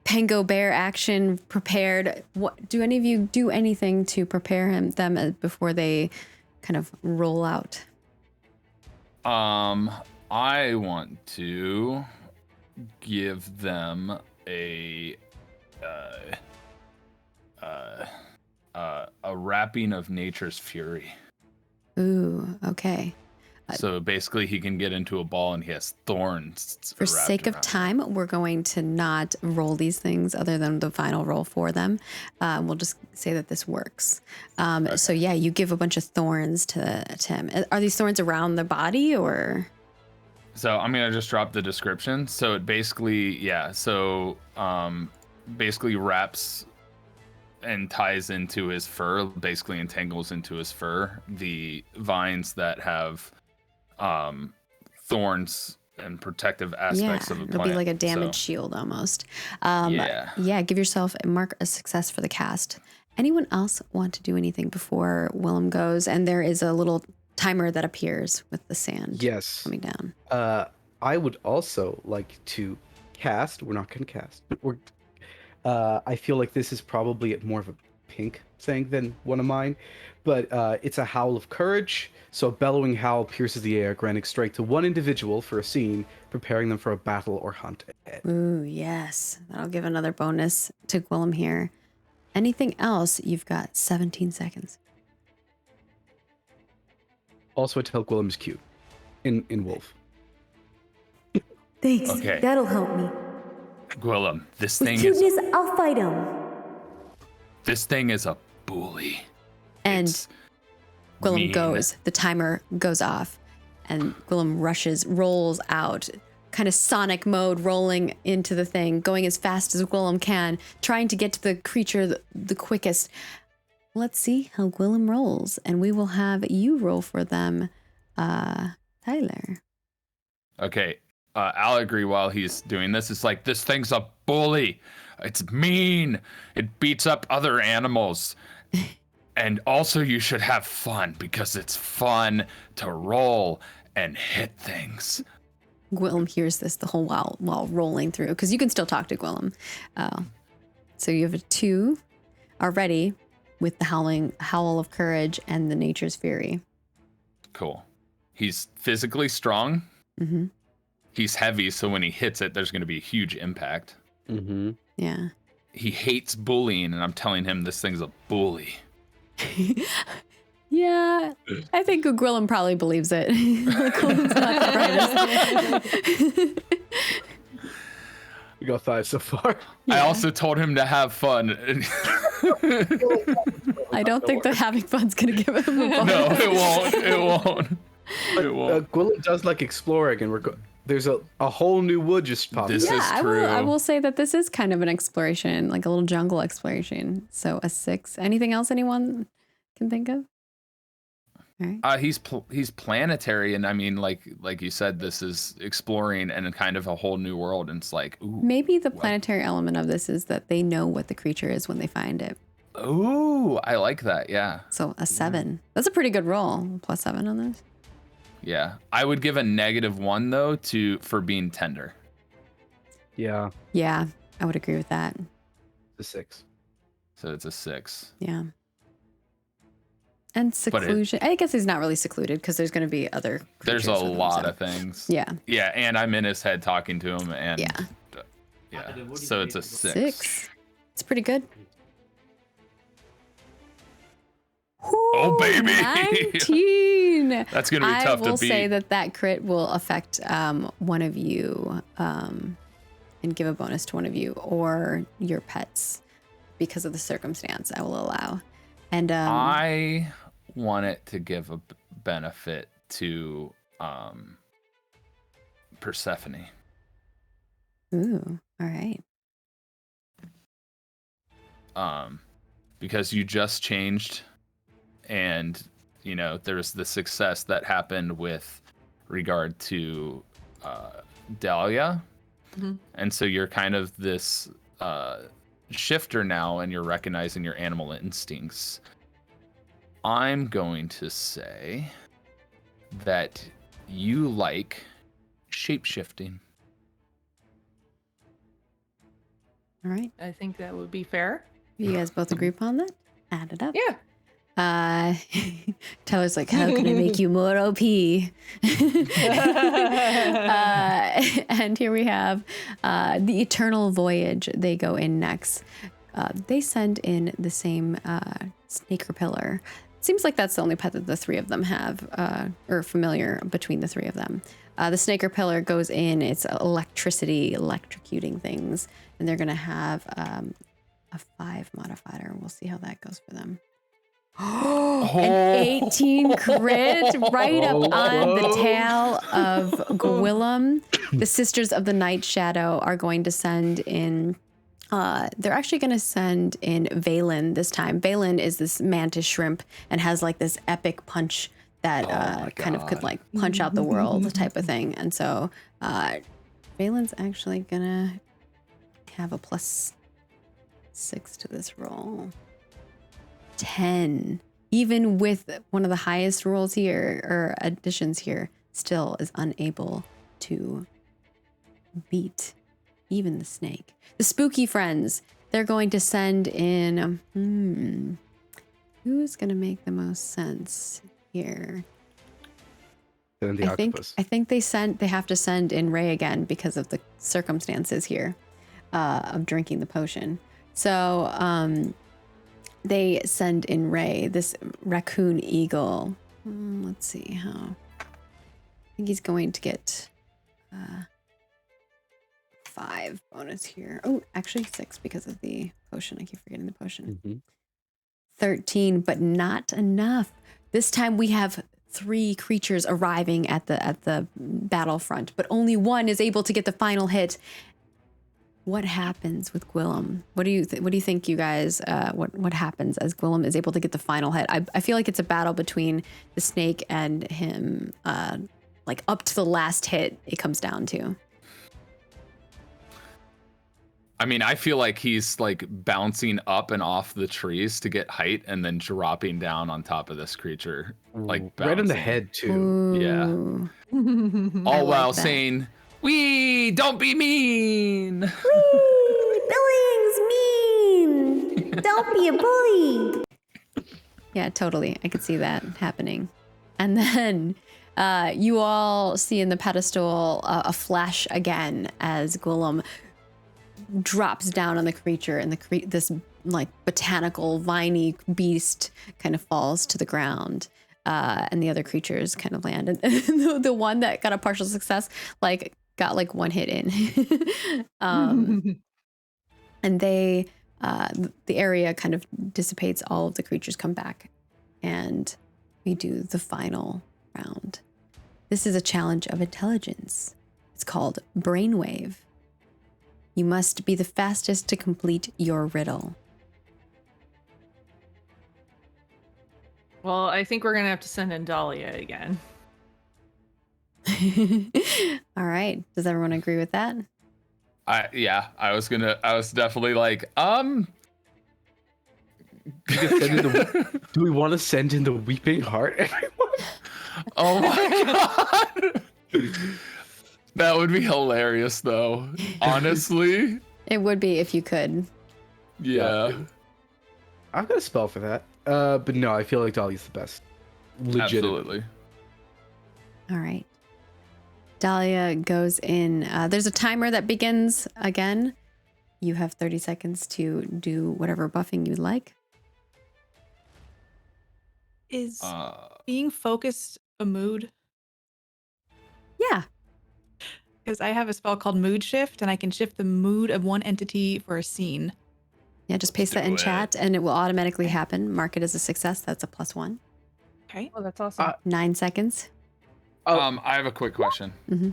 Pango Bear action prepared. What do any of you do anything to prepare them before they kind of roll out? I want to give them a wrapping of nature's fury. Ooh, okay. So basically he can get into a ball and he has thorns. For sake of time, we're going to not roll these things other than the final roll for them. We'll just say that this works. Okay. So yeah, you give a bunch of thorns to him. Are these thorns around the body or? So I'm going to just drop the description. So it basically, basically wraps and ties into his fur, basically entangles into his fur, the vines that have thorns and protective aspects of a plant. It'll be like a damage shield almost. Yeah, give yourself a mark a success for the cast. Anyone else want to do anything before Willem goes? And there is a little timer that appears with the sand coming down. I would also like to cast. We're not going to cast, but I feel like this is probably more of a pink thing than one of mine, but it's a howl of courage. So a bellowing howl pierces the air, granting strength to one individual for a scene, preparing them for a battle or hunt ahead. Ooh, yes. That'll give another bonus to Gwillem here. Anything else? You've got 17 seconds. Also, I tell Gwillem is cute in Wolf. Thanks. Okay. That'll help me. Gwillem, this With thing cuteness, is I'll fight him. this thing is a bully. And It's Gwillem mean. goes. The timer goes off, and Gwillem rolls out, kind of Sonic mode, rolling into the thing, going as fast as Gwillem can, trying to get to the creature the quickest. Let's see how Gwillem rolls, and we will have you roll for them, Tyler. Okay. I'll agree while he's doing this. It's like, this thing's a bully. It's mean. It beats up other animals. And also you should have fun because it's fun to roll and hit things. Gwillem hears this the whole while rolling through, because you can still talk to Gwillem. So you have a 2 already with the howl of courage and the nature's fury. Cool. He's physically strong. Mm-hmm. He's heavy, so when he hits it, there's going to be a huge impact. Mm-hmm. Yeah. He hates bullying, and I'm telling him this thing's a bully. Yeah, I think Gwillem probably believes it. Like, Gwillem's not the brightest. We got 5 so far. I also told him to have fun. I don't think that having fun's gonna give him a bonus. No, it won't. It won't. But It won't. Gwilym does like exploring, and there's a whole new wood just popped This up. is I true. will say that this is kind of an exploration, like a little jungle exploration. So a 6. Anything else anyone can think of? All right. He's planetary, and I mean, like you said, this is exploring and kind of a whole new world. And it's like, ooh, Maybe the what? planetary element of this is that they know what the creature is when they find it. Ooh, I like that. Yeah, So a 7. That's a pretty good roll. +7 on this. yeah. I would give a -1 though for being tender. Yeah, Yeah, I would agree with that. the 6. So it's a 6. Yeah. And seclusion. I guess he's not really secluded because there's going to be other There's a creatures with him, lot so- of things. Yeah. Yeah, and I'm in his head talking to him, and Yeah. yeah. So it's a 6. 6. It's pretty good. Oh, baby. 19. That's gonna be tough I will to beat. say that crit will affect one of you and give a bonus to one of you or your pets because of the circumstance I will allow. And I want it to give a benefit to Persephone. ooh, all right. Because you just changed, and you know there's the success that happened with regard to Dahlia, and so you're kind of this shifter now, and you're recognizing your animal instincts. I'm going to say that you like shape-shifting. All right. I think that would be fair. You guys both agree upon that? Add it up. Yeah. Tyler's like, how can I make you more OP? And here we have the Eternal Voyage. They go in next. They send in the same Snaker Pillar. Seems like that's the only pet that the three of them have, or familiar between the three of them. The Snaker Pillar goes in. It's electricity, electrocuting things. And they're going to have a 5 modifier. We'll see how that goes for them. An 18 crit right up on the tail of Gwilym. The Sisters of the Night Shadow are going to send in. They're actually going to send in Valen this time. Valen is this mantis shrimp and has like this epic punch that kind of could like punch out the world type of thing. And so Valen's actually going to have a +6 to this roll. 10, even with one of the highest rolls here or additions here, still is unable to beat even the snake. The spooky friends, they're going to send in, who's going to make the most sense here? And the octopus. I think they have to send in Ray again because of the circumstances here of drinking the potion. So, they send in Ray, this raccoon eagle. Let's see how. I think he's going to get 5 bonus here. Oh, actually 6 because of the potion. I keep forgetting the potion. 13, but not enough. This time we have 3 creatures arriving at the battlefront, but only one is able to get the final hit. What happens with Gwilym? What do you think, you guys? What happens as Gwilym is able to get the final hit? I feel like it's a battle between the snake and him. Like up to the last hit, it comes down to. I mean, I feel like he's like bouncing up and off the trees to get height, and then dropping down on top of this creature, like right in the bouncing. head too. Ooh. All like while that. saying, "We don't be mean." Billings mean. Don't be a bully. Yeah, totally. I could see that happening. And then you all see in the pedestal a flash again as Gwilym drops down on the creature, and this like botanical viney beast kind of falls to the ground, and the other creatures kind of land. And the one that got a partial success like got like 1 hit in. And they the area kind of dissipates. All of the creatures come back, and we do the final round. This is a challenge of intelligence. It's called Brainwave. You must be the fastest to complete your riddle. Well, I think we're gonna have to send in Dahlia again. All right. Does everyone agree with that? I was definitely like, Do we want to send in the weeping heart, everyone? Oh my god. That would be hilarious though. Honestly. It would be if you could. Yeah. I've got a spell for that. But no, I feel like Dahlia's the best. Absolutely. All right. Dahlia goes in. There's a timer that begins again. You have 30 seconds to do whatever buffing you'd like. Is being focused a mood? Yeah. Because I have a spell called Mood Shift, and I can shift the mood of one entity for a scene. Yeah, just paste that in chat, and it will automatically happen. Mark it as a success. That's a +1. Okay. Oh, that's awesome. 9 seconds. I have a quick question. Mm-hmm.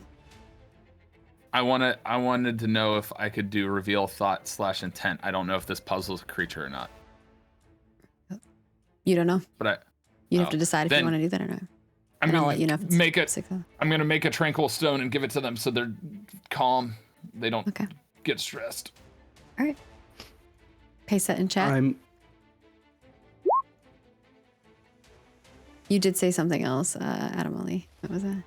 I wanted to know if I could do reveal thought / intent. I don't know if this puzzles a creature or not. You don't know. But You have to decide if you want to do that or not. I'll let you know if it's I'm gonna make a tranquil stone and give it to them so they're calm. They don't get stressed. All right. Paste that in chat. You did say something else, Adam Ali. What was that?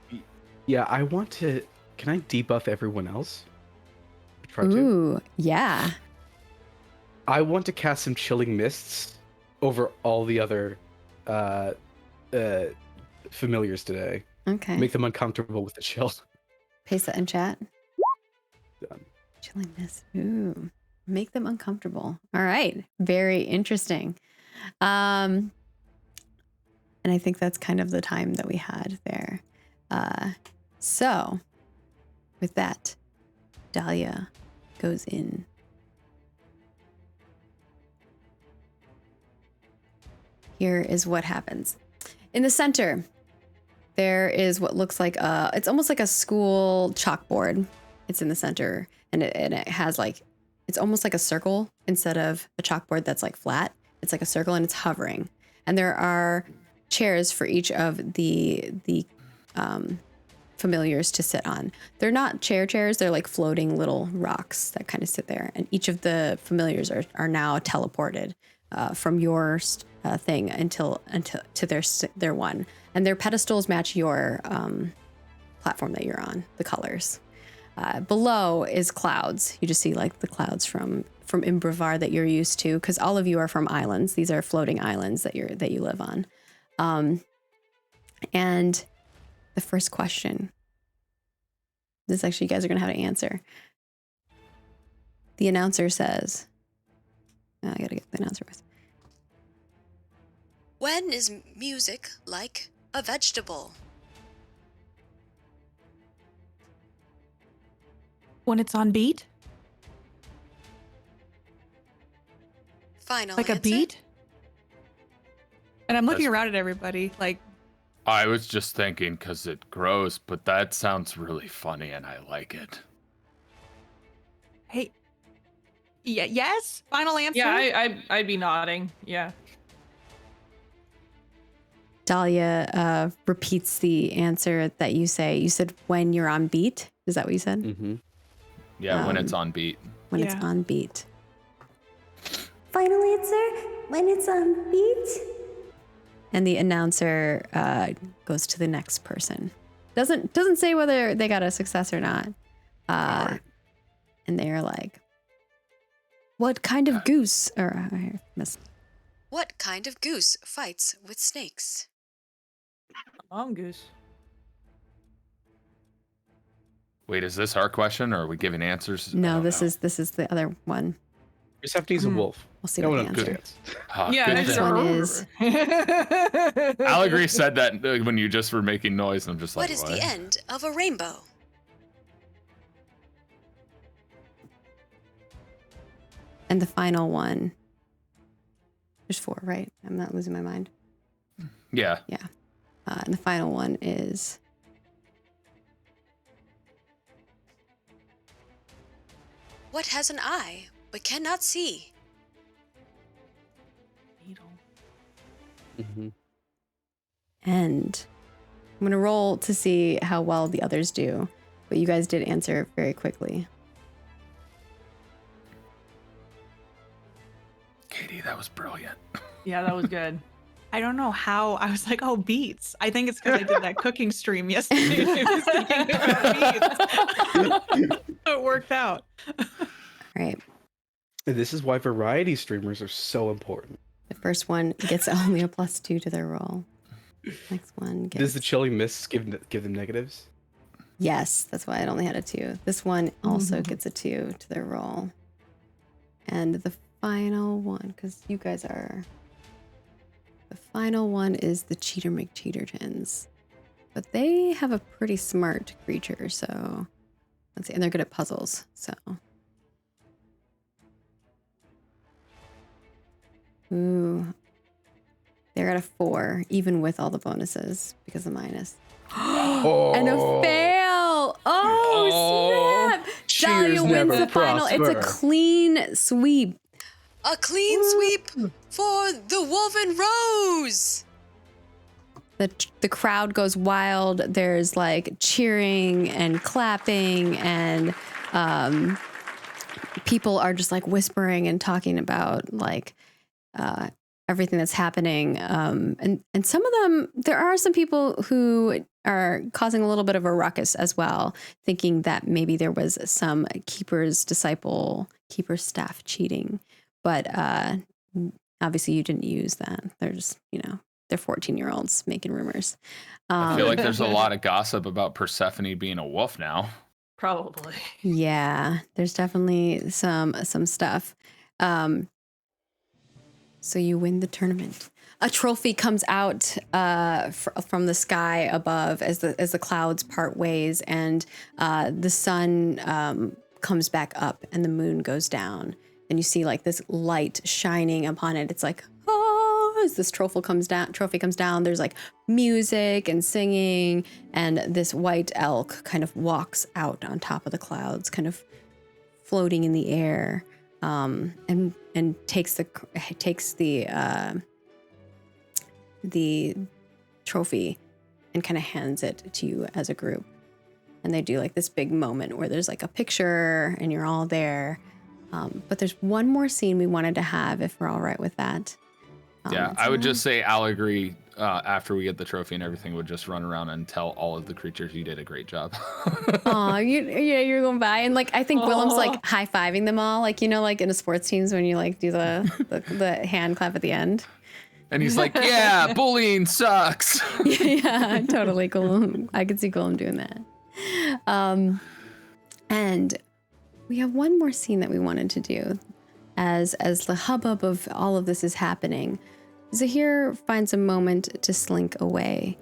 Yeah, I want to. Can I debuff everyone else? Ooh, yeah. I want to cast some chilling mists over all the other familiars today. Okay. Make them uncomfortable with the chill. Paste that in chat. Done. Chilling mist. Ooh. Make them uncomfortable. All right. Very interesting. And I think that's kind of the time that we had there. So with that, Dahlia goes in. Here is what happens. In the center, there is what looks like it's almost like a school chalkboard. It's in the center, and it has like, it's almost like a circle instead of a chalkboard that's like flat. It's like a circle and it's hovering. And there are chairs for each of the familiars to sit on. They're not chairs, they're like floating little rocks that kind of sit there. And each of the familiars are now teleported from your thing until to their one. And their pedestals match your platform that you're on, the colors. Below is clouds. You just see like the clouds from Imbrivar that you're used to, because all of you are from islands. These are floating islands that you live on. And the first question, this actually you guys are gonna have to answer. The announcer says, I gotta get the announcer voice. When is music like a vegetable? When it's on beat? Final Like answer? a beat? And I'm looking around at everybody like, I was just thinking because it grows, but that sounds really funny and I like it. hey, yeah, yes? Final answer? Yeah, I'd be nodding. Yeah. Dahlia repeats the answer that you say. You said when you're on beat. Is that what you said? Mm-hmm. Yeah, when it's on beat. When it's on beat. Final answer, when it's on beat. And the announcer goes to the next person. Doesn't say whether they got a success or not. And they're like, what kind of goose? Or I missed. What kind of goose fights with snakes? Mongoose. Wait, is this our question or are we giving answers? No, this is the other one. Persephone's a wolf. We'll see No what one the answer. understands. Yeah, good it's This thing. one is Allegory said that when you just were making noise, and I'm just like, What is the end of a rainbow? and the final one. There's 4, right? I'm not losing my mind. Yeah. And the final one is What has an eye, but cannot see? Mm-hmm. And I'm going to roll to see how well the others do. But you guys did answer very quickly. Katie, that was brilliant. Yeah, that was good. I don't know how. I was like, oh, beets. I think it's because I did that cooking stream yesterday. I was thinking about beets. It worked out. All right. This is why variety streamers are so important. The first one gets only a +2 to their roll. Next one gets... Does the chilling mist give them negatives? Yes, that's why it only had a 2. This one also gets a 2 to their roll. And the final one, because you guys are... The final one is the Cheater McCheatertons. But they have a pretty smart creature, so... Let's see, and they're good at puzzles, so... Ooh. They're at a 4, even with all the bonuses, because of minus. And a fail! Oh, snap! Dahlia wins the final. It's a clean sweep. A clean sweep for the Woven Rose! The crowd goes wild. There's like cheering and clapping, and people are just like whispering and talking about like everything that's happening. And some of them, there are some people who are causing a little bit of a ruckus as well, thinking that maybe there was some keeper's staff cheating. But obviously you didn't use that. They're just, they're 14-year-olds making rumors. I feel like there's a lot of gossip about Persephone being a wolf now. Probably. Yeah, there's definitely some stuff. So you win the tournament. A trophy comes out from the sky above as the clouds part ways, and the sun comes back up and the moon goes down, and you see like this light shining upon it. It's like, oh, as this trophy comes down, there's like music and singing, and this white elk kind of walks out on top of the clouds, kind of floating in the air. And takes the trophy and kind of hands it to you as a group. And they do like this big moment where there's like a picture and you're all there. But there's one more scene we wanted to have, if we're all right with that. Yeah, I would just say Allegory, after we get the trophy and everything, would just run around and tell all of the creatures you did a great job. Oh, you're going by, and like I think Willem's like high-fiving them all, like like in a sports teams when you like do the hand clap at the end. And he's like, "Yeah, bullying sucks." Yeah, totally cool. I could see Willem doing that. And we have one more scene that we wanted to do, as the hubbub of all of this is happening. Zahir finds a moment to slink away.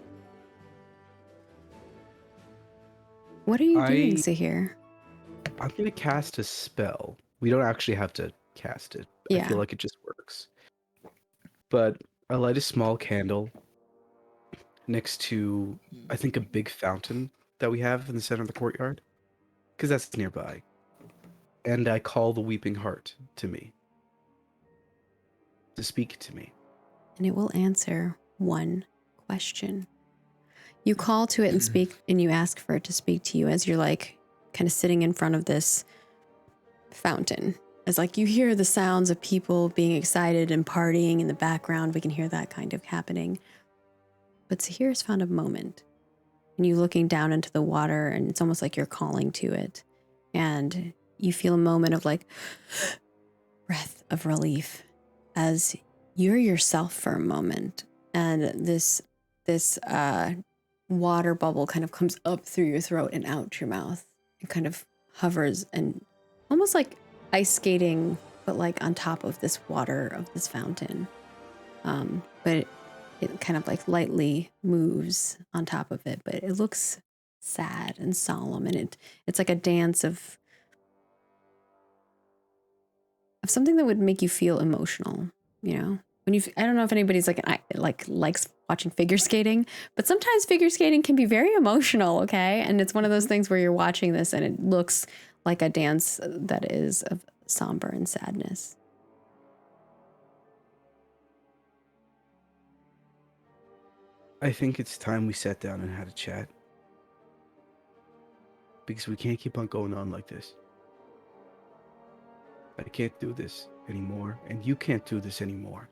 What are you doing, Zahir? I'm going to cast a spell. We don't actually have to cast it. Yeah. I feel like it just works. But I light a small candle next to, I think, a big fountain that we have in the center of the courtyard, because that's nearby. And I call the Weeping Heart to me, to speak to me. And it will answer one question. You call to it and speak, and you ask for it to speak to you as you're like kind of sitting in front of this fountain. It's like you hear the sounds of people being excited and partying in the background. We can hear that kind of happening. But Zahir has found a moment, and you looking down into the water, and it's almost like you're calling to it. And you feel a moment of like breath of relief as you're yourself for a moment, and this water bubble kind of comes up through your throat and out your mouth. It kind of hovers and almost like ice skating, but like on top of this water of this fountain. But it kind of like lightly moves on top of it, but it looks sad and solemn, and it's like a dance of something that would make you feel emotional. When I don't know if anybody's likes watching figure skating, but sometimes figure skating can be very emotional. Okay. And it's one of those things where you're watching this and it looks like a dance that is of somber and sadness. I think it's time we sat down and had a chat. Because we can't keep on going on like this. I can't do this anymore, and you can't do this anymore.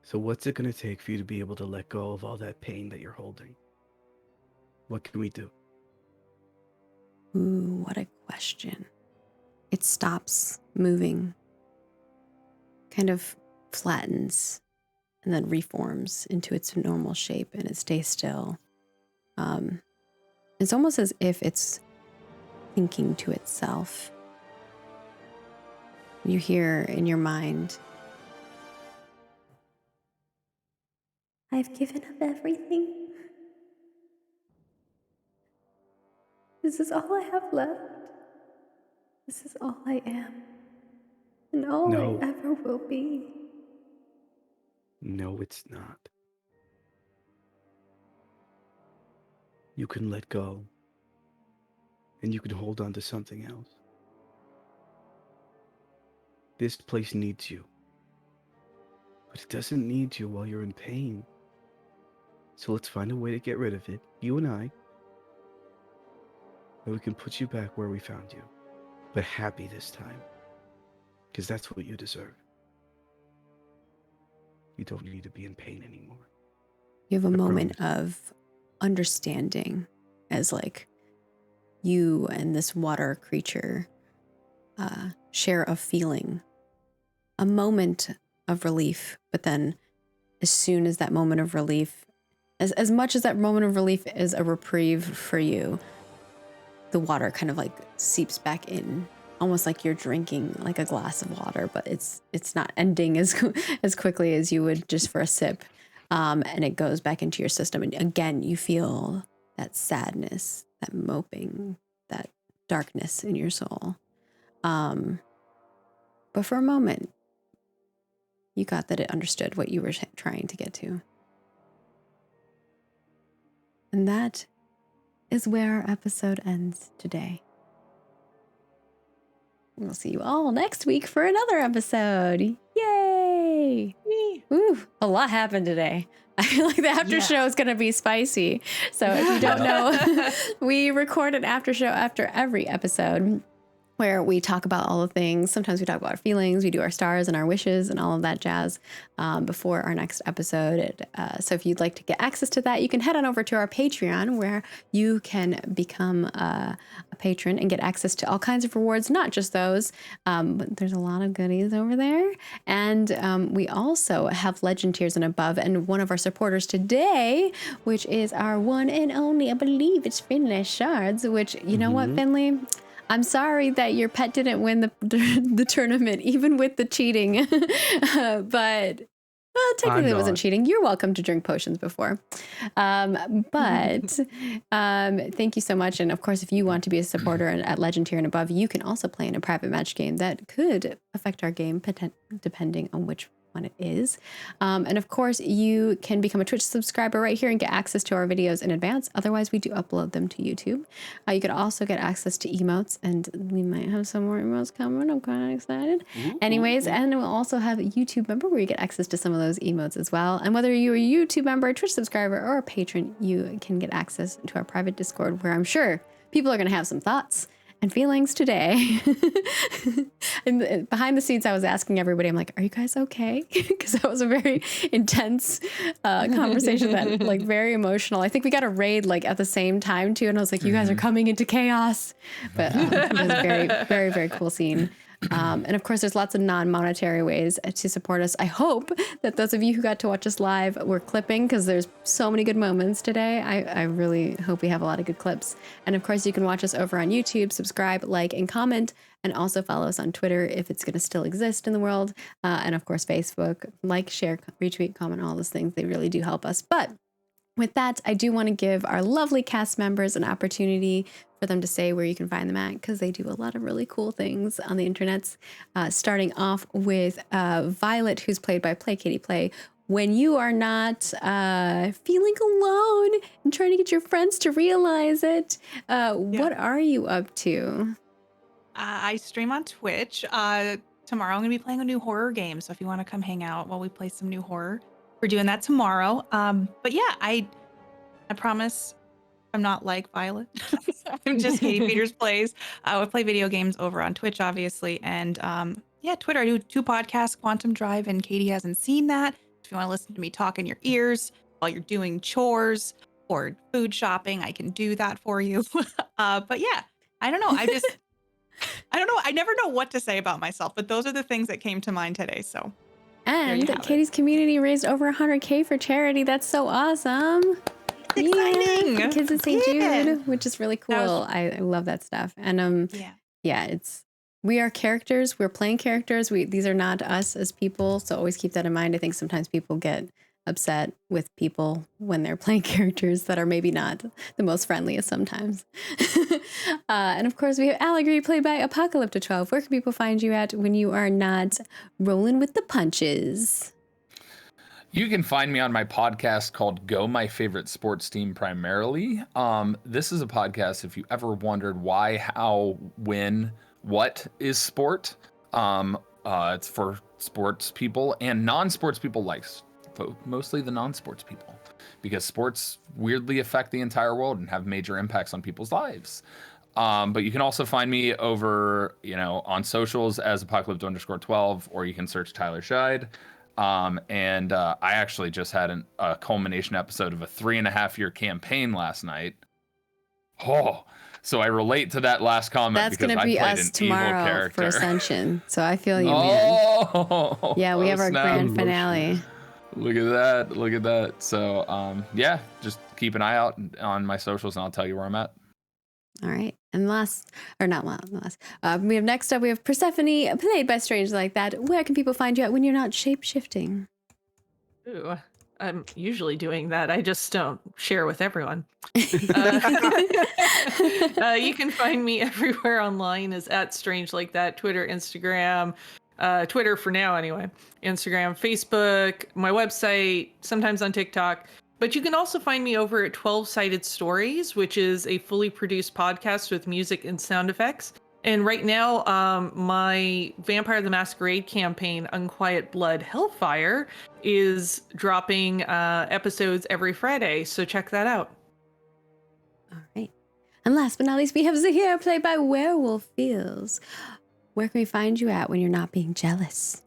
So what's it going to take for you to be able to let go of all that pain that you're holding? What can we do? Ooh, what a question. It stops moving, kind of flattens, and then reforms into its normal shape, and it stays still. It's almost as if it's thinking to itself. You hear in your mind, I've given up everything. This is all I have left. This is all I am. And all No. I ever will be. No, it's not. You can let go. And you can hold on to something else. This place needs you. But it doesn't need you while you're in pain. So let's find a way to get rid of it, you and I. And we can put you back where we found you. But happy this time. Because that's what you deserve. You don't need to be in pain anymore. you have a I moment promise. of understanding as like you and this water creature share a feeling, a moment of relief. But then as soon as that moment of relief, as much as that moment of relief is a reprieve for you, the water kind of like seeps back in, almost like you're drinking like a glass of water, but it's not ending as quickly as you would just for a sip. And it goes back into your system. And again, you feel that sadness, that moping, that darkness in your soul. But for a moment, you got that it understood what you were trying to get to. And that is where our episode ends today. We'll see you all next week for another episode. Yay! Ooh, a lot happened today. I feel like the after show is going to be spicy. So if you don't know, we record an after show after every episode where we talk about all the things. Sometimes we talk about our feelings, we do our stars and our wishes and all of that jazz before our next episode. So if you'd like to get access to that, you can head on over to our Patreon where you can become a patron and get access to all kinds of rewards, not just those, but there's a lot of goodies over there. And we also have legend tiers and above. And one of our supporters today, which is our one and only, I believe it's Finlay Shards, which, you know what, Finlay? I'm sorry that your pet didn't win the tournament, even with the cheating. But technically it wasn't cheating. You're welcome to drink potions before. But thank you so much. And of course, if you want to be a supporter at Legend Tier and above, you can also play in a private match game that could affect our game, depending on which one it is. And of course, you can become a Twitch subscriber right here and get access to our videos in advance. Otherwise, we do upload them to YouTube. You could also get access to emotes, and we might have some more emotes coming. I'm kind of excited. Anyways, and we'll also have a YouTube member where you get access to some of those emotes as well. And whether you're a YouTube member, a Twitch subscriber, or a patron, you can get access to our private Discord where I'm sure people are going to have some thoughts and feelings today. And behind the scenes, I was asking everybody, I'm like, are you guys okay? Because that was a very intense conversation, that like very emotional. I think we got a raid like at the same time too. And I was like, you guys are coming into chaos. But it was a very, very, very cool scene. And of course, there's lots of non-monetary ways to support us. I hope that those of you who got to watch us live were clipping, because there's so many good moments today. I really hope we have a lot of good clips. And of course, you can watch us over on YouTube, subscribe, like, and comment, and also follow us on Twitter if it's going to still exist in the world. And of course, Facebook, like, share, retweet, comment, all those things. They really do help us. But with that, I do want to give our lovely cast members an opportunity for them to say where you can find them at, because they do a lot of really cool things on the internets. Starting off with Violet, who's played by Play Katie Play, when you are not feeling alone and trying to get your friends to realize it, what are you up to? I stream on Twitch. Tomorrow I'm going to be playing a new horror game. So if you want to come hang out while we play some new horror, we're doing that tomorrow. But yeah, I promise I'm not like Violet. I'm just Katie Peters Plays. I play video games over on Twitch, obviously. And yeah, Twitter. I do 2 podcasts, Quantum Drive, and Katie hasn't seen that. If you want to listen to me talk in your ears while you're doing chores or food shopping, I can do that for you. But yeah, I don't know. I don't know. I never know what to say about myself, but those are the things that came to mind today. So, and Katie's community raised over 100K for charity. That's so awesome. Exciting. Yeah, Kids of St. Jude, which is really cool. I love that stuff. And we are characters. We're playing characters. These are not us as people. So always keep that in mind. I think sometimes people get upset with people when they're playing characters that are maybe not the most friendliest sometimes. And of course, we have Allegory, played by Apocalypto12. Where can people find you at when you are not rolling with the punches? You can find me on my podcast called Go My Favorite Sports Team primarily. This is a podcast, if you ever wondered why, how, when, what is sport. It's for sports people and non-sports people, like mostly the non-sports people, because sports weirdly affect the entire world and have major impacts on people's lives. But you can also find me over, on socials as Apocalypto_12, or you can search Tyler Scheid. And I actually just had a culmination episode of a 3.5-year campaign last night. So I relate to that last comment. That's because gonna I be played us an tomorrow evil character for Ascension. So I feel you, man. Yeah, we have our grand finale. Look at that. So yeah, just keep an eye out on my socials and I'll tell you where I'm at. All right. And next up we have Persephone, played by Strange Like That. Where can people find you at when you're not shape-shifting? Ooh, I'm usually doing that. I just don't share with everyone. You can find me everywhere online as @StrangeLikeThat, Twitter, Instagram, Twitter for now anyway, Instagram, Facebook, my website, sometimes on TikTok. But you can also find me over at 12-Sided Stories, which is a fully produced podcast with music and sound effects. And right now, my Vampire the Masquerade campaign, Unquiet Blood Hellfire, is dropping episodes every Friday. So check that out. All right. And last but not least, we have Zahir, played by Werewolf Feels. Where can we find you at when you're not being jealous?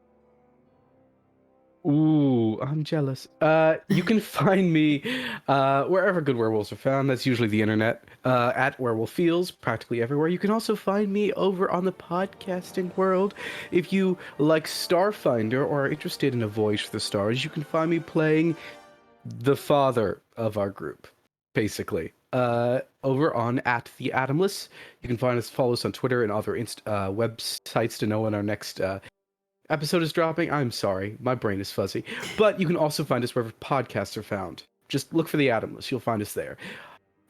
Ooh, I'm jealous. You can find me wherever good werewolves are found. That's usually the internet. At Werewolf Feels, practically everywhere. You can also find me over on the podcasting world. If you like Starfinder or are interested in a voyage for the stars, you can find me playing the father of our group, basically. Over on @TheAtomless. You can follow us on Twitter and other websites to know when our next episode is dropping. I'm sorry, my brain is fuzzy. But you can also find us wherever podcasts are found. Just look for The Atomless. You'll find us there.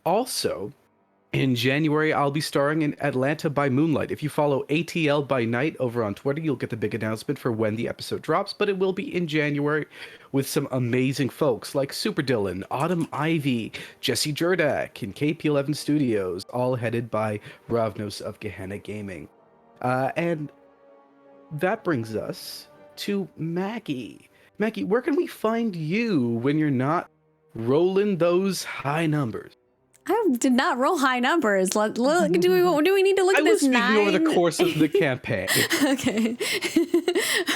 Also, in January, I'll be starring in Atlanta by Moonlight. If you follow ATL by Night over on Twitter, you'll get the big announcement for when the episode drops. But it will be in January with some amazing folks like Super Dylan, Autumn Ivy, Jesse Jurdak, and KP11 Studios, all headed by Ravnos of Gehenna Gaming. And that brings us to Maggie. Maggie, where can we find you when you're not rolling those high numbers? I did not roll high numbers. Do we need to look at this 9? I was speaking over the course of the campaign. Okay.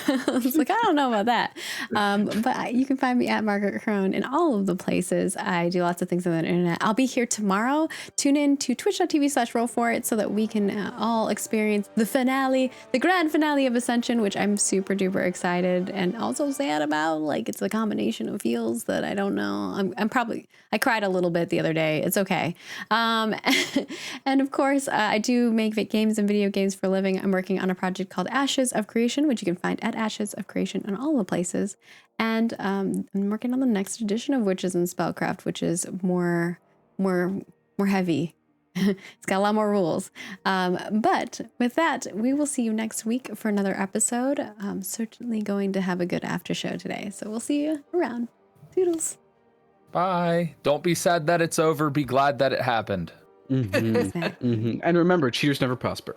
I was like, I don't know about that. But you can find me at Margaret Crone in all of the places. I do lots of things on the internet. I'll be here tomorrow. Tune in to twitch.tv/roll4it so that we can all experience the finale, the grand finale of Ascension, which I'm super duper excited and also sad about. Like, it's a combination of feels that I don't know. I cried a little bit the other day. It's okay. And of course, I do make games and video games for a living. I'm working on a project called Ashes of Creation, which you can find at Ashes of Creation in all the places. And I'm working on the next edition of Witches and Spellcraft, which is more heavy It's got a lot more rules. But with that, we will see you next week for another episode. I'm certainly going to have a good after show today. So we'll see you around. Toodles. Bye. Don't be sad that it's over. Be glad that it happened. And remember, cheaters never prosper.